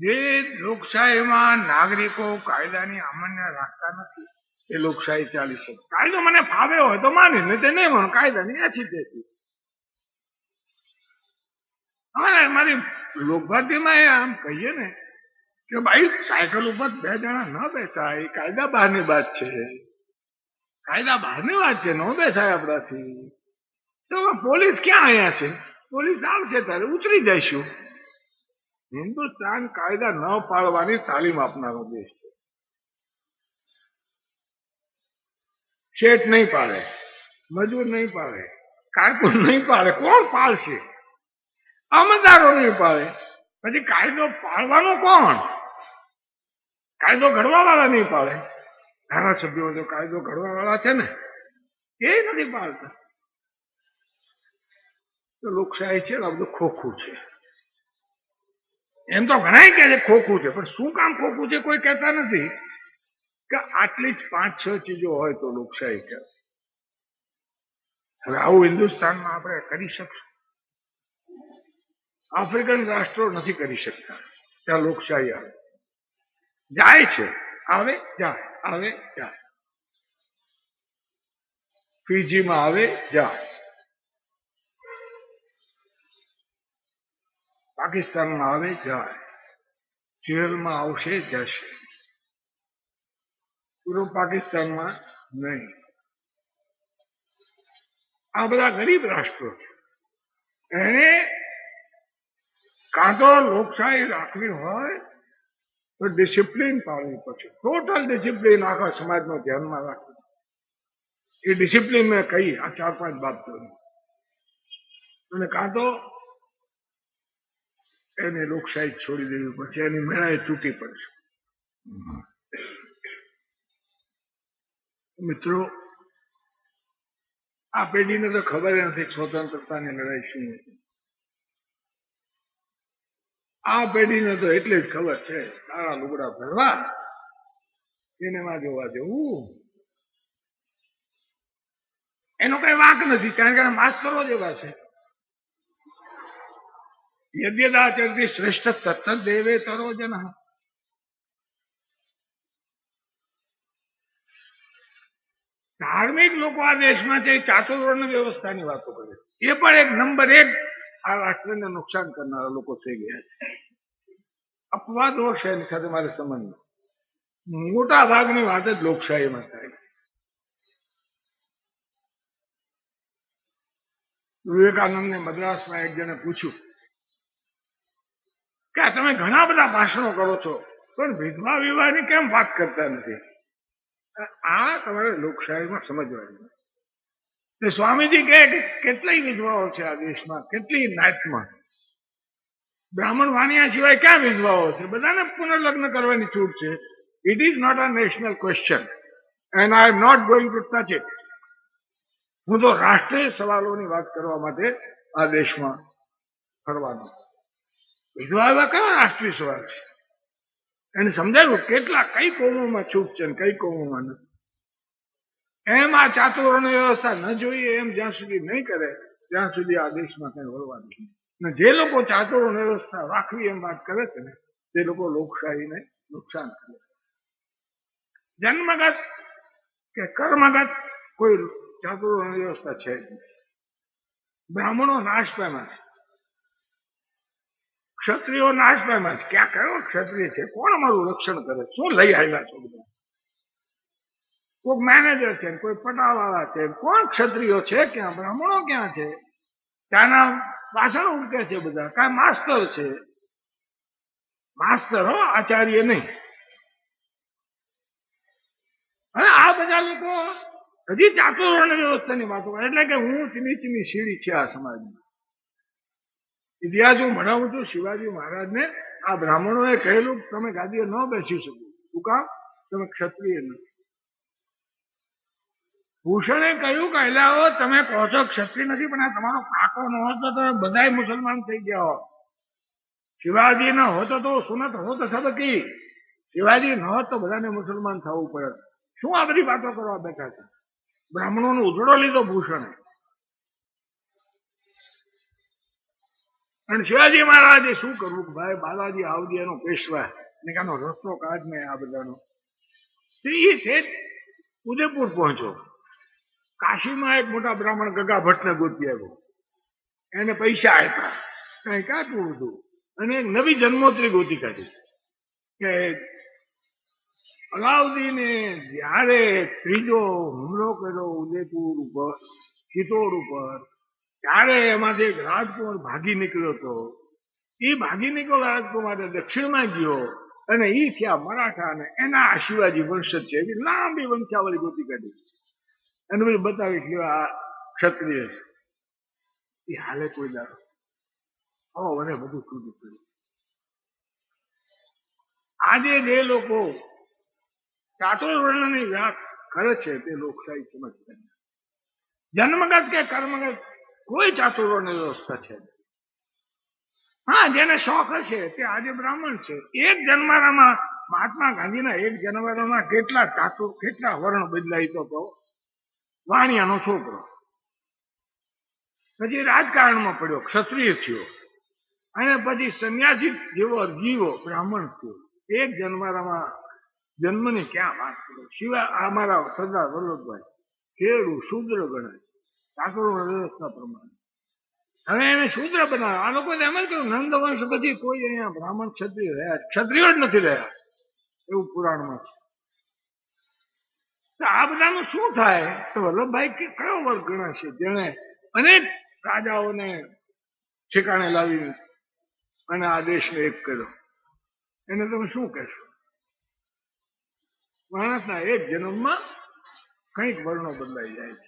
જે લોકશાહીમાં નાગરિકો કાયદાની અમલને રાખતા નથી એ લોકશાહી ચાલી શકે. કાયદો મને ફાવે હોય તો માની, નહીં તે નહીં માનો. કાયદાની એથી તેથી હવે મારી લોકભાતીમાં આમ કહીએ ને કે ભાઈ સાયકલ ઉપર 2 જણા ન બેસાય, કાયદા બહારની વાત છે. કાયદા બહારની વાત છે, ન બેસાય આપણાથી. તો પોલીસ ક્યાં અહીંયા છે? પોલીસ આવશે ત્યારે ઉતરી જઈશું. હિન્દુસ્તાન કાયદા ન પાળવાની તાલીમ આપનારો દેશ છે. શેઠ નહીં પાડે, મજૂર નહીં પાડે, કારકુન નહીં પાડે, કોણ પાળશે? અમલદારો નહીં પાડે. પછી કાયદો પાળવાનો કોણ? કાયદો ઘડવા વાળા નહીં પાડે. ધારાસભ્યો તો કાયદો ઘડવા વાળા છે ને, એ નથી પાડતા. તો લોકશાહી છે આ બધું ખોખું છે. એમ તો ઘણા કહે છે ખોખું છે, પણ શું કામ ખોખું છે કોઈ કહેતા નથી. કે આટલી જ 5-6 ચીજો હોય તો લોકશાહી કહેવાય. હવે આવું હિન્દુસ્તાનમાં આપણે કરી શકશું? આફ્રિકન રાષ્ટ્રો નથી કરી શકતા. ત્યાં લોકશાહી આવે જાય છે, આવે જાય, આવે જાય. ફીજીમાં આવે જાય, પાકિસ્તાનમાં આવે જાય, જેલમાં આવશે જશે. પૂર્વ પાકિસ્તાનમાં નહીં. આ બધા ગરીબ રાષ્ટ્રો છે. એને કાં તો લોકશાહી રાખવી હોય તો ડિસિપ્લિન પાળવી પડશે. ટોટલ ડિસિપ્લિન આખા સમાજમાં ધ્યાનમાં રાખવું. એ ડિસિપ્લિન મેં કહી આ 4-5 બાબતો, અને કાં તો એને લોકશાહી છોડી દેવી પડશે, એની મેળાએ તૂટી પડશે. મિત્રો, આ પેઢીને તો ખબર નથી સ્વતંત્રતાની લડાઈ શું હતી. આ પેઢીને તો એટલી જ ખબર છે સારા લુગડા પહેરવા, સિનેમા જોવા જવું, એનો કઈ વાંક નથી, કારણ કે માસ્તરો જેવા છે. યદ્યદાચરતી શ્રેષ્ઠ તત્ત દેવે તરો જન. ધાર્મિક લોકો આ દેશમાં છે, ચાતુર્વર્ણ વ્યવસ્થાની વાતો કરે છે. એ પણ એક નંબર 1 આ રાષ્ટ્રને નુકસાન કરનારા લોકો થઈ ગયા છે. અપવાદો છે એની સાથે મારે સંબંધ. મોટા ભાગની વાત જ લોકશાહીમાં થાય. વિવેકાનંદને મદ્રાસમાં એક જણે પૂછ્યું કે તમે ઘણા બધા ભાષણો કરો છો પણ વિધવા વિવાહની કેમ વાત કરતા નથી? આ તમારે લોકશાહીમાં સમજવાનું. સ્વામીજી કહે કે કેટલી વિધવાઓ છે આ દેશમાં, કેટલી નાતમાં. બ્રાહ્મણ વાણિયા સિવાય ક્યાં વિધવાઓ છે? બધાને પુનર્લગ્ન કરવાની છૂટ છે. It is not a national question and I am not going to touch it. હું તો રાષ્ટ્રીય સવાલોની વાત કરવા માટે આ દેશમાં ફરવાનો. વિધવા એવા કયા રાષ્ટ્રીય સવાલ છે? એને સમજાવ્યું કેટલા કઈ કોમોમાં છૂટ છે ને કઈ કોમોમાં નથી. એમ આ ચાતુર્વર્ણ વ્યવસ્થા ન જોઈએ એમ જ્યાં સુધી નહીં કરે ત્યાં સુધી આ દેશમાં કઈ વળવાનું નથી. ને જે લોકો ચાતુર્વર્ણ વ્યવસ્થા રાખવી એમ વાત કરે છે ને તે લોકો લોકશાહીને નુકસાન કરે. જન્મગત કે કર્મગત કોઈ ચાતુર્વર્ણ વ્યવસ્થા છે. બ્રાહ્મણો નાશ પામ્યા છે, ક્ષત્રિયો નાશ પામ્યા છે. ક્યાં કયો ક્ષત્રિય છે? કોણ અમારું રક્ષણ કરે? શું લઈ આવ્યા છો બધા? કોઈ મેનેજર છે, કોઈ પટાવાળા છે, કોણ ક્ષત્રિયો છે? ક્યાં બ્રાહ્મણો ક્યાં છે? ત્યાંના વાસણ ઉડકે છે બધા. કાંઈ માસ્તર છે, માસ્તર હો, આચાર્ય નહીં. અને આ બધા લોકો હજી ચાતુર્વર્ણ વ્યવસ્થાની વાતો કરે. એટલે કે હું ચીની સીડી છે આ સમાજમાં. ઇતિહાસ હું ભણાવું છું શિવાજી મહારાજને. આ બ્રાહ્મણોએ કહેલું તમે ગાદીએ ન બેસી શકો. શું કામ? તમે ક્ષત્રિય નથી. ભૂષણે કહ્યું કે અલાઓ તમે કહો છો ક્ષત્રિય નથી, પણ આ તમારો કાકો ન હોત તો તમે બધા મુસલમાન થઈ ગયા હોત. શિવાજી ન હોતો તો સુનત હોત સબકી. શિવાજી ન હોત તો બધાને મુસલમાન થવું પડે. શું આ બધી વાતો કરવા બેઠા છે? બ્રાહ્મણોનો ઉજળો લીધો ભૂષણે. અને શિવાજી મહારાજે શું કરવું? ભાઈ બાલાજી આવજી એનો પેશવા નિકાનો રસ્તો કાઢ ને આ બધાનો. એ છે ઉદયપુર પહોંચો. કાશીમાં એક મોટા બ્રાહ્મણ ગગા ભટ્ટને ગોતી આવ્યો. એને પૈસા આપ્યા, કઈ કાઢવું હતું, અને એક નવી જન્મોત્રી ગોતી કાઢી કે અલાઉદ્દીને જયારે ત્રીજો હુમલો કર્યો ઉદયપુર ઉપર, ચિત્તોડ ઉપર, ત્યારે એમાંથી એક રાજકુમાર ભાગી નીકળ્યો હતો. એ ભાગી નીકળ્યો રાજકુમાર દક્ષિણમાં ગયો અને એ થયા મરાઠા, અને એના આ શિવાજી વંશજ છે. એવી લાંબી વંશાવળી ગોતી કાઢી. એને બધું બતાવી કે આ ક્ષત્રિય છે. એ હાલે કોઈ દાડો મને બધું છૂટું કર્યું. આજે જે લોકો ચાતુર્વર્ણની વ્યાખ કરે છે તે લોકશાહી સમજતા નથી. જન્મગત કે કર્મગત કોઈ ચાતુર્વર્ણ વ્યવસ્થા છે. હા, જેને શોખ હશે તે આજે બ્રાહ્મણ છે. એક જન્મારામાં મહાત્મા ગાંધીના 1 જાન્યુઆરીમાં કેટલા વર્ણ બદલાય તો કહો. વાણિયાનો છોકરો પછી રાજકારણમાં પડ્યો, ક્ષત્રિય થયો, અને પછી સંન્યાસી જેવો જીવો બ્રાહ્મણ થયો. 1 જાન્યુઆરીમાં જન્મની ક્યાં વાત કરો. સિવાય અમારા સરદાર વલ્લભભાઈ ખેડૂ શૂદ્ર ગણાય ઠાકોર વ્યવસ્થા પ્રમાણે. હવે એને શૂદ્ર બનાવ્યો. આ લોકો એમ જ કહ્યું નંદવંશ પછી કોઈ અહીંયા બ્રાહ્મણ ક્ષત્રિય રહ્યા, ક્ષત્રિયો જ નથી રહ્યા એવું પુરાણમાં છે. તો આ બધાનું શું થાય તો વલ્લભભાઈ કે કયો વર્ગ ગણાશે જેણે અનેક રાજાઓને ઠેકાણે લાવી અને આ દેશને એક કર્યો? એને તમે શું કહેશો? માણસના 1 જન્મમાં કંઈક વર્ણો બદલાઈ જાય છે.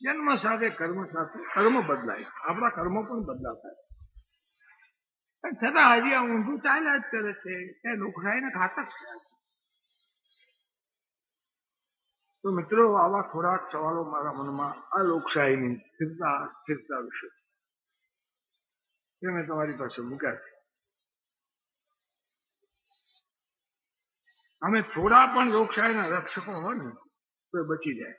જન્મ સાથે કર્મ બદલાય. આપણા કર્મો પણ બદલાતા પણ છતાં હજી આ ઊંધું ચાલ્યા જ કરે છે. તે લોકશાહીને ઘાતક છે. તો મિત્રો, આવા થોડાક સવાલો મારા મનમાં આ લોકશાહીની સ્થિરતા વિશે મેં તમારી પાસે મૂક્યા છે. અમે થોડા પણ લોકશાહીના રક્ષકો હોય ને તો એ બચી જાય.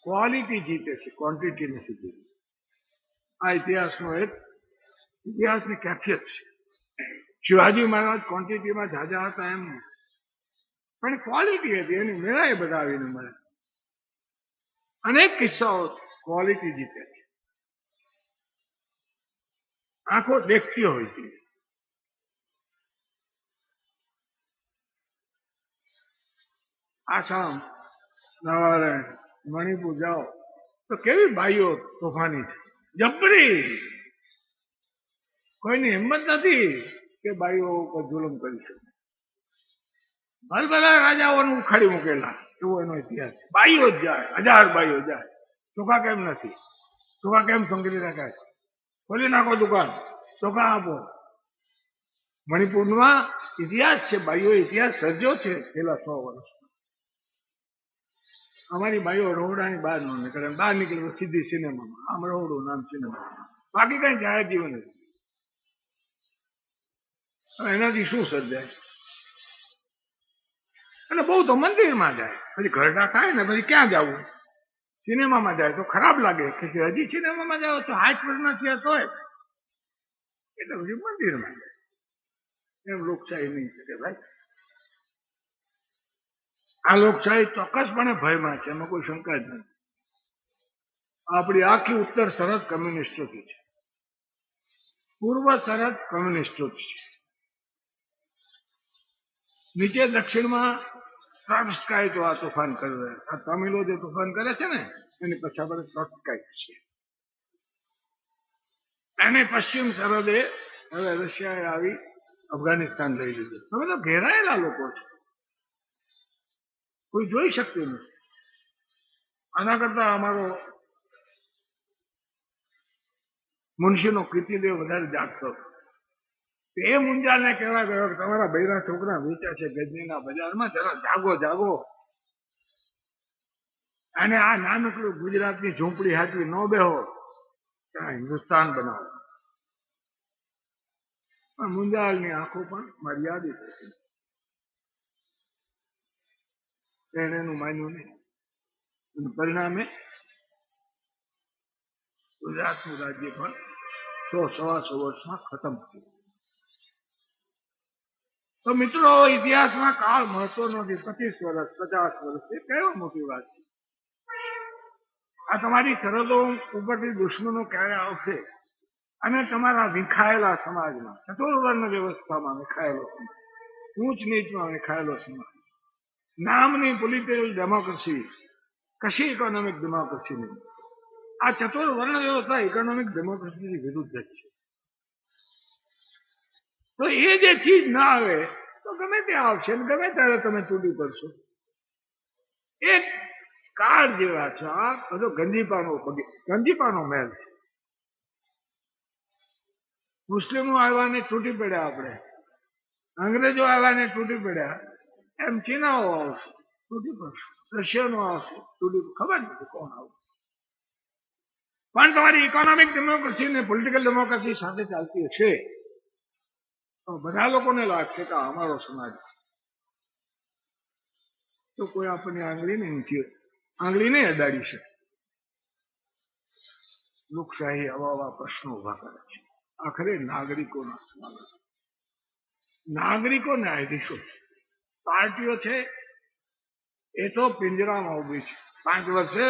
ક્વોલિટી જીતે છે, ક્વોન્ટિટી નથી જીતી. આ ઇતિહાસની કેફિયત છે. શિવાજી મહારાજ ક્વોન્ટિટીમાં ઝાઝા હતા એમ પણ ક્વોલિટી હતી, એની મેળાએ બધા આવીને મળે. અનેક કિસ્સાઓ ક્વોલિટી જીતે છે. આંખો દેખતી હોય છે. આસામ, નાગાલેન્ડ, મણિપુર જાઓ તો કેવી બાઈઓ તોફાની છે, જબરી. કોઈની હિંમત નથી કે બાઈઓ ઉપર જુલમ કરી શકે. બધા રાજાઓને ઉખાડી મૂકેલા એવો એનો ઇતિહાસ છે. બાઈઓ જ જાય, 1000 બાઈઓ જાય. ચોખા કેમ નથી? ચોખા કેમ સંગરી રાખાય? ખોલી નાખો દુકાન, ચોખા આપો. મણિપુરમાં ઇતિહાસ છે, બાઈઓ ઇતિહાસ સર્જ્યો છે છેલ્લા 100 વર્ષ. અમારી બાઈઓ રહોડાની બહાર ન નીકળે, બહાર નીકળે તો સીધી સિનેમામાં. આમ રહોડું નામ સિનેમા, બાકી કઈ જાહેર જીવન નથી. એનાથી શું સર્જાય? અને બહુ તો મંદિરમાં જાય, પછી ઘરડા થાય ને પછી ક્યાં જવું? સિનેમામાં જાય તો ખરાબ લાગે કે હજી સિનેમામાં જાવ તો 60 વર્ષના થયા તોય, એટલે પછી મંદિરમાં જાય. એમ લોકશાહી નહીં શકે ભાઈ. આ લોકશાહી ચોક્કસપણે ભયમાં છે, એમાં કોઈ શંકા જ નથી. આપણી આખી ઉત્તર સરહદ કમ્યુનિસ્ટોથી છે, પૂર્વ સરહદ કમ્યુનિસ્ટોથી છે. નીચે દક્ષિણમાં ટ્રોટ્સ્કાય તો આ તોફાન કરી રહ્યા. આ તમિલો જે તોફાન કરે છે ને એની પછાડી ટ્રોટ્સ્કાય છે. એને પશ્ચિમ સરહદે હવે રશિયાએ આવી અફઘાનિસ્તાન લઈ લીધું. તમે તો ઘેરાયેલા લોકો છો, કોઈ જોઈ શકતું નથી. આના કરતા અમારો મુનશીનો કીર્તિદેવ વધારે જાગતો. એ મુંજાને કહેવા ગયો કે તમારા બૈરા છોકરા વેચ્યા છે ગજનીના બજારમાં, જરા જાગો જાગો. અને આ નાનકડું ગુજરાતની ઝૂંપડી હાચવી ન બેહો, ત્યાં હિન્દુસ્તાન બનાવો. પણ મુંજાલની આંખો પણ મર્યાદિત હતી. એને એનું માન્યું નહીં. પરિણામે ગુજરાતનું રાજ્ય પણ 100-125 વર્ષમાં ખતમ થયું. તો મિત્રો, ઇતિહાસમાં કાળ મહત્વનો નથી. 25 વર્ષ, 50 વર્ષ એ કયો મોટી વાત છે? આ તમારી સરહદો ઉપરથી દુશ્મનો ક્યારે આવશે? અને તમારા વિખાયેલા સમાજમાં, ચતુર્વર્ણ વ્યવસ્થામાં વિખાયેલો સમાજ, ઊંચ નીચમાં વિખાયેલો સમાજ, નામની પોલિટિકલ ડેમોક્રેસી, કશી ઇકોનોમિક ડેમોક્રેસી નહીં. આ ચતુર્વર્ણ વ્યવસ્થા ઇકોનોમિક ડેમોક્રેસીની વિરુદ્ધ જ છે. તો એ જે ચીજ ના આવે તો ગમે તે આવશે ને ગમે ત્યારે તમે તૂટી પડશો. એક કાળ જેવા છે. આ બધો ગંજીપાનો મહેલ છે. મુસ્લિમો આવ્યા ને તૂટી પડ્યા, આપણે અંગ્રેજો આવ્યા ને તૂટી પડ્યા, એમ ચીનાઓ આવશે તૂટી પડશે, રશિયનો આવશે તૂટી, ખબર નથી કોણ આવશે. પણ તમારી ઇકોનોમિક ડેમોક્રેસી ને પોલિટિકલ ડેમોક્રેસી સાથે ચાલતી હશે તો બધા લોકોને લાગશે કે આ અમારો સમાજ છે. તો કોઈ આપણને આંગળી નહીં અડાડી શકે. લોકશાહી આવા પ્રશ્નો ઉભા કરે છે. આખરે નાગરિકોના સવાલ. નાગરિકો ન્યાયાધીશો પાર્ટીઓ છે એ તો પિંજરામાં ઉભી છે. 5 વર્ષે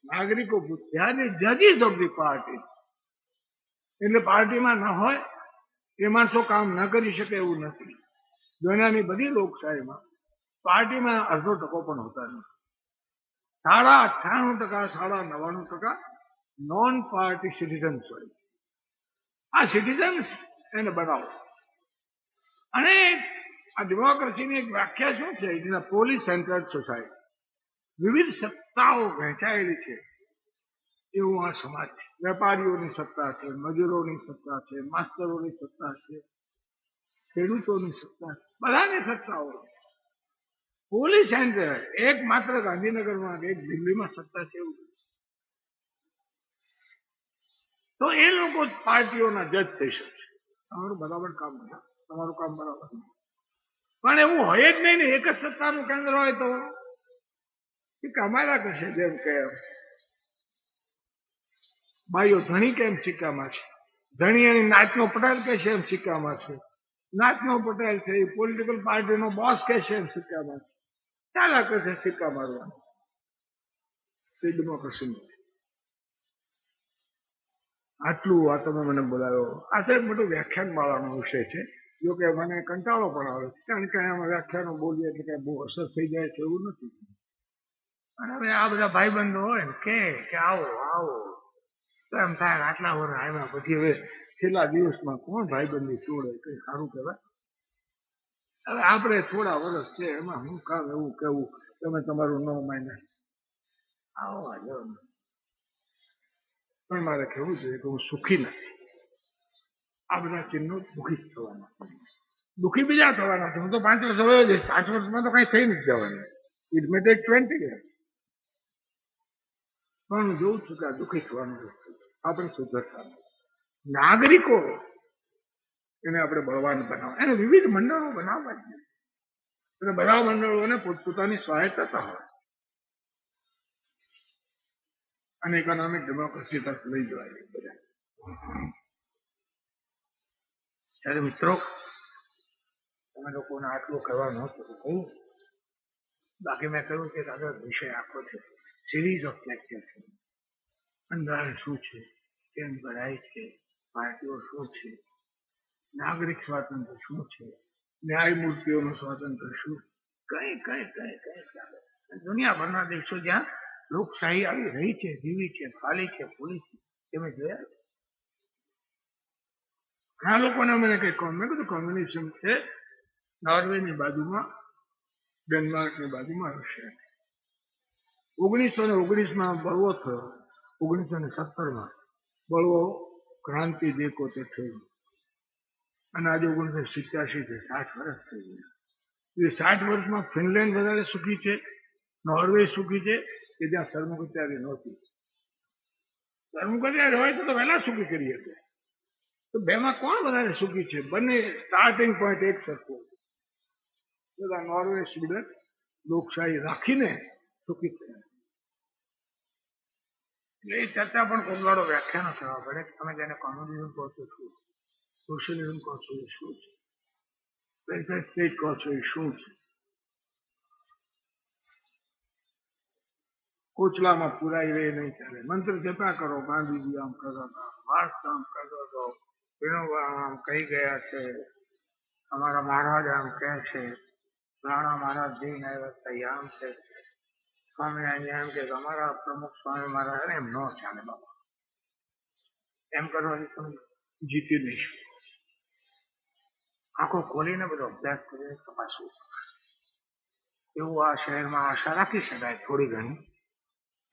નાગરિકો પૂછ્યા જજીસ ઓફ ધી પાર્ટી, એટલે પાર્ટીમાં ન હોય એ માણસો કામ ન કરી શકે એવું નથી. દુનિયાની બધી લોકશાહીમાં પાર્ટીમાં અડધો ટકો પણ હોતા નથી. 98%, 99% નોન પાર્ટી સિટીઝન્સ હોય. આ સિટીઝન્સ એને બનાવો. અને આ ડેમોક્રેસીની એક વ્યાખ્યા શું છે? It is a police centred society. વિવિધ સત્તાઓ વહેંચાયેલી છે એવું આ સમાજ છે. વેપારીઓની સત્તા છે, મજૂરોની સત્તા છે, માસ્તરોની સત્તા છે, ખેડૂતોની સત્તા છે, બધાની સત્તાઓ. પોલીસ સેન્ટર એક માત્ર ગાંધીનગરમાં એક દિલ્હીમાં સત્તા છે એવું. તો એ લોકો પાર્ટીઓના જજ થઈ શકે. તમારું બરાબર કામ નહીં, તમારું કામ બરાબર નહીં. પણ એવું હોય જ નહીં ને. એક જ સત્તાનું કેન્દ્ર હોય તો એ કમાયા કરશે. જેમ કે ભાઈઓ ધણી કેમ સિક્કામાં છે, ધણી એની નાચનો પટેલ કે છે એમ સિક્કામાં છે, નાચનો પટેલ છે એ પોલિટિકલ પાર્ટીનો બોસ કે છે એમ સિક્કામાં છે. ચાલ્યા કરશે સિક્કા મારવાનું. તે ડેમોક્રેસી નથી. આટલું આ તમે મને બોલાવ્યો. આ તો એક મોટું વ્યાખ્યાન માળવાનો વિષય છે. જો કે મને કંટાળો પણ આવે છે, કારણ કે આમાં વ્યાખ્યાનો બોલીએ એટલે કઈ બહુ અસર થઈ જાય છે એવું નથી. અને હવે આ બધા ભાઈબંધો હોય ને કે આવો આવો તો એમ થાય આટલા વર્ષ આવ્યા પછી હવે છેલ્લા દિવસમાં કોણ ભાઈબંધી છોડે? કઈ સારું કહેવાય? હવે આપણે થોડા વર્ષ છે એમાં હું કામ એવું કેવું તમે તમારું 9 મહિના આવો આવો. પણ મારે કહેવું જોઈએ કે હું સુખી નથી. આ બધા ચિહ્નો દુઃખી થવાના, દુઃખી બીજા થવાના છે. હું તો 5 વર્ષ હવે જઈશ. 5 વર્ષમાં તો કઈ થઈ નથી જવાનું. It may take 20 years. પણ હું જોઉં છું કે આ દુઃખી થવાનું આપણે સુધરતા. નાગરિકો એને આપણે બળવાન બનાવવા, એને વિવિધ મંડળો બનાવવા જ નહીં. અને બધા મંડળોને પોતપોતાની સ્વાયત્તતા હોય અને ઇકોનોમિક ડેમોક્રેસી તરફ લઈ જવાય. બધા ત્યારે મિત્રો, તમે લોકોને આટલું કહેવાનું હતું કહ્યું. બાકી મેં કહ્યું કે આગળ વિષય આખો છે, સિરીઝ ઓફ લેક્ચર છે. બંધારણ શું છે, કેમ ભરાય છે, પાર્ટીઓ શું છે, નાગરિક સ્વાતંત્ર્ય શું છે, ન્યાયમૂર્તિઓનું સ્વાતંત્ર્ય શું, કઈ કઈ કઈ કઈ ચાલે. દુનિયાભરના દેશો જ્યાં લોકશાહી આવી રહી છે, જીવી છે, ખાલી છે, પૂરી છે, તમે જોયા. ઘણા લોકોને મને કઈ મેં કીધું કોમ્યુનિઝમ છે નોર્વેની બાજુમાં, ડેનમાર્કની બાજુમાં રશિયા. 1919માં બળવો થયો. 1917માં બળવો ક્રાંતિ દેખો તે થયું. અને આજે 1987 છે, 60 વર્ષ થઈ ગયા. એ 60 વર્ષમાં ફિનલેન્ડ વધારે સુખી છે, નોર્વે સુખી છે કે જ્યાં સર્વોપચારી નહોતી. સર્વોપચારી હોય તો વહેલા સુખી કરી શકે. તો બેમાં કોણ વધારે સુખી છે? બંને સ્ટાર્ટિંગ પોઈન્ટ એક સરખો. બધા નોર્વે સ્વીડન લોકશાહી રાખીને સુખી થયા. એટલે એ ચર્ચા પણ કોલવાળો વ્યાખ્યાનો થવા પડે. તમે જેને કોમ્યુનિઝમ કહો છો શું, સોશિયલિઝમ કહો છો એ શું છે, વેલફેર સ્ટેટ કહો છો એ શું છે. કોચલામાં પુરાઈ રહી નહીં ચાલે. મંત્ર જપા કરો. ગાંધીજી આમ કરતા હતા, માર્ક્સ આમ કરતો હતો, વિનોબા આમ કહી ગયા છે, અમારા મહારાજ આમ કહે છે, રાણા મહારાજ જઈને આવ્યા હતા આમ છે, સ્વામિનારાયણ એમ કે અમારા પ્રમુખ સ્વામી મહારાજ એમ ન ચાલે બાબા. એમ કરવાથી તમે જીતી નહીં. આંખો ખોલીને બધો અભ્યાસ કરીને તપાસવું. એવું આ શહેરમાં આશા રાખી શકાય થોડી ઘણી.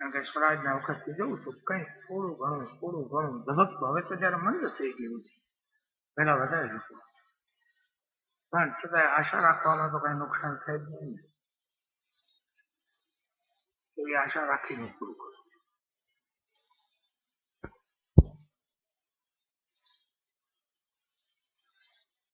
કારણ કે સ્વરાજના વખતથી જવું છું કઈ થોડું ઘણું ધબકતું. હવે તો જયારે મંદ થઈ ગયું છે, પેલા વધારે હતું. પણ છતાંય આશા રાખવામાં તો કઈ નુકસાન થાય જ નહીં. એવી આશા રાખીને પૂરું કરું.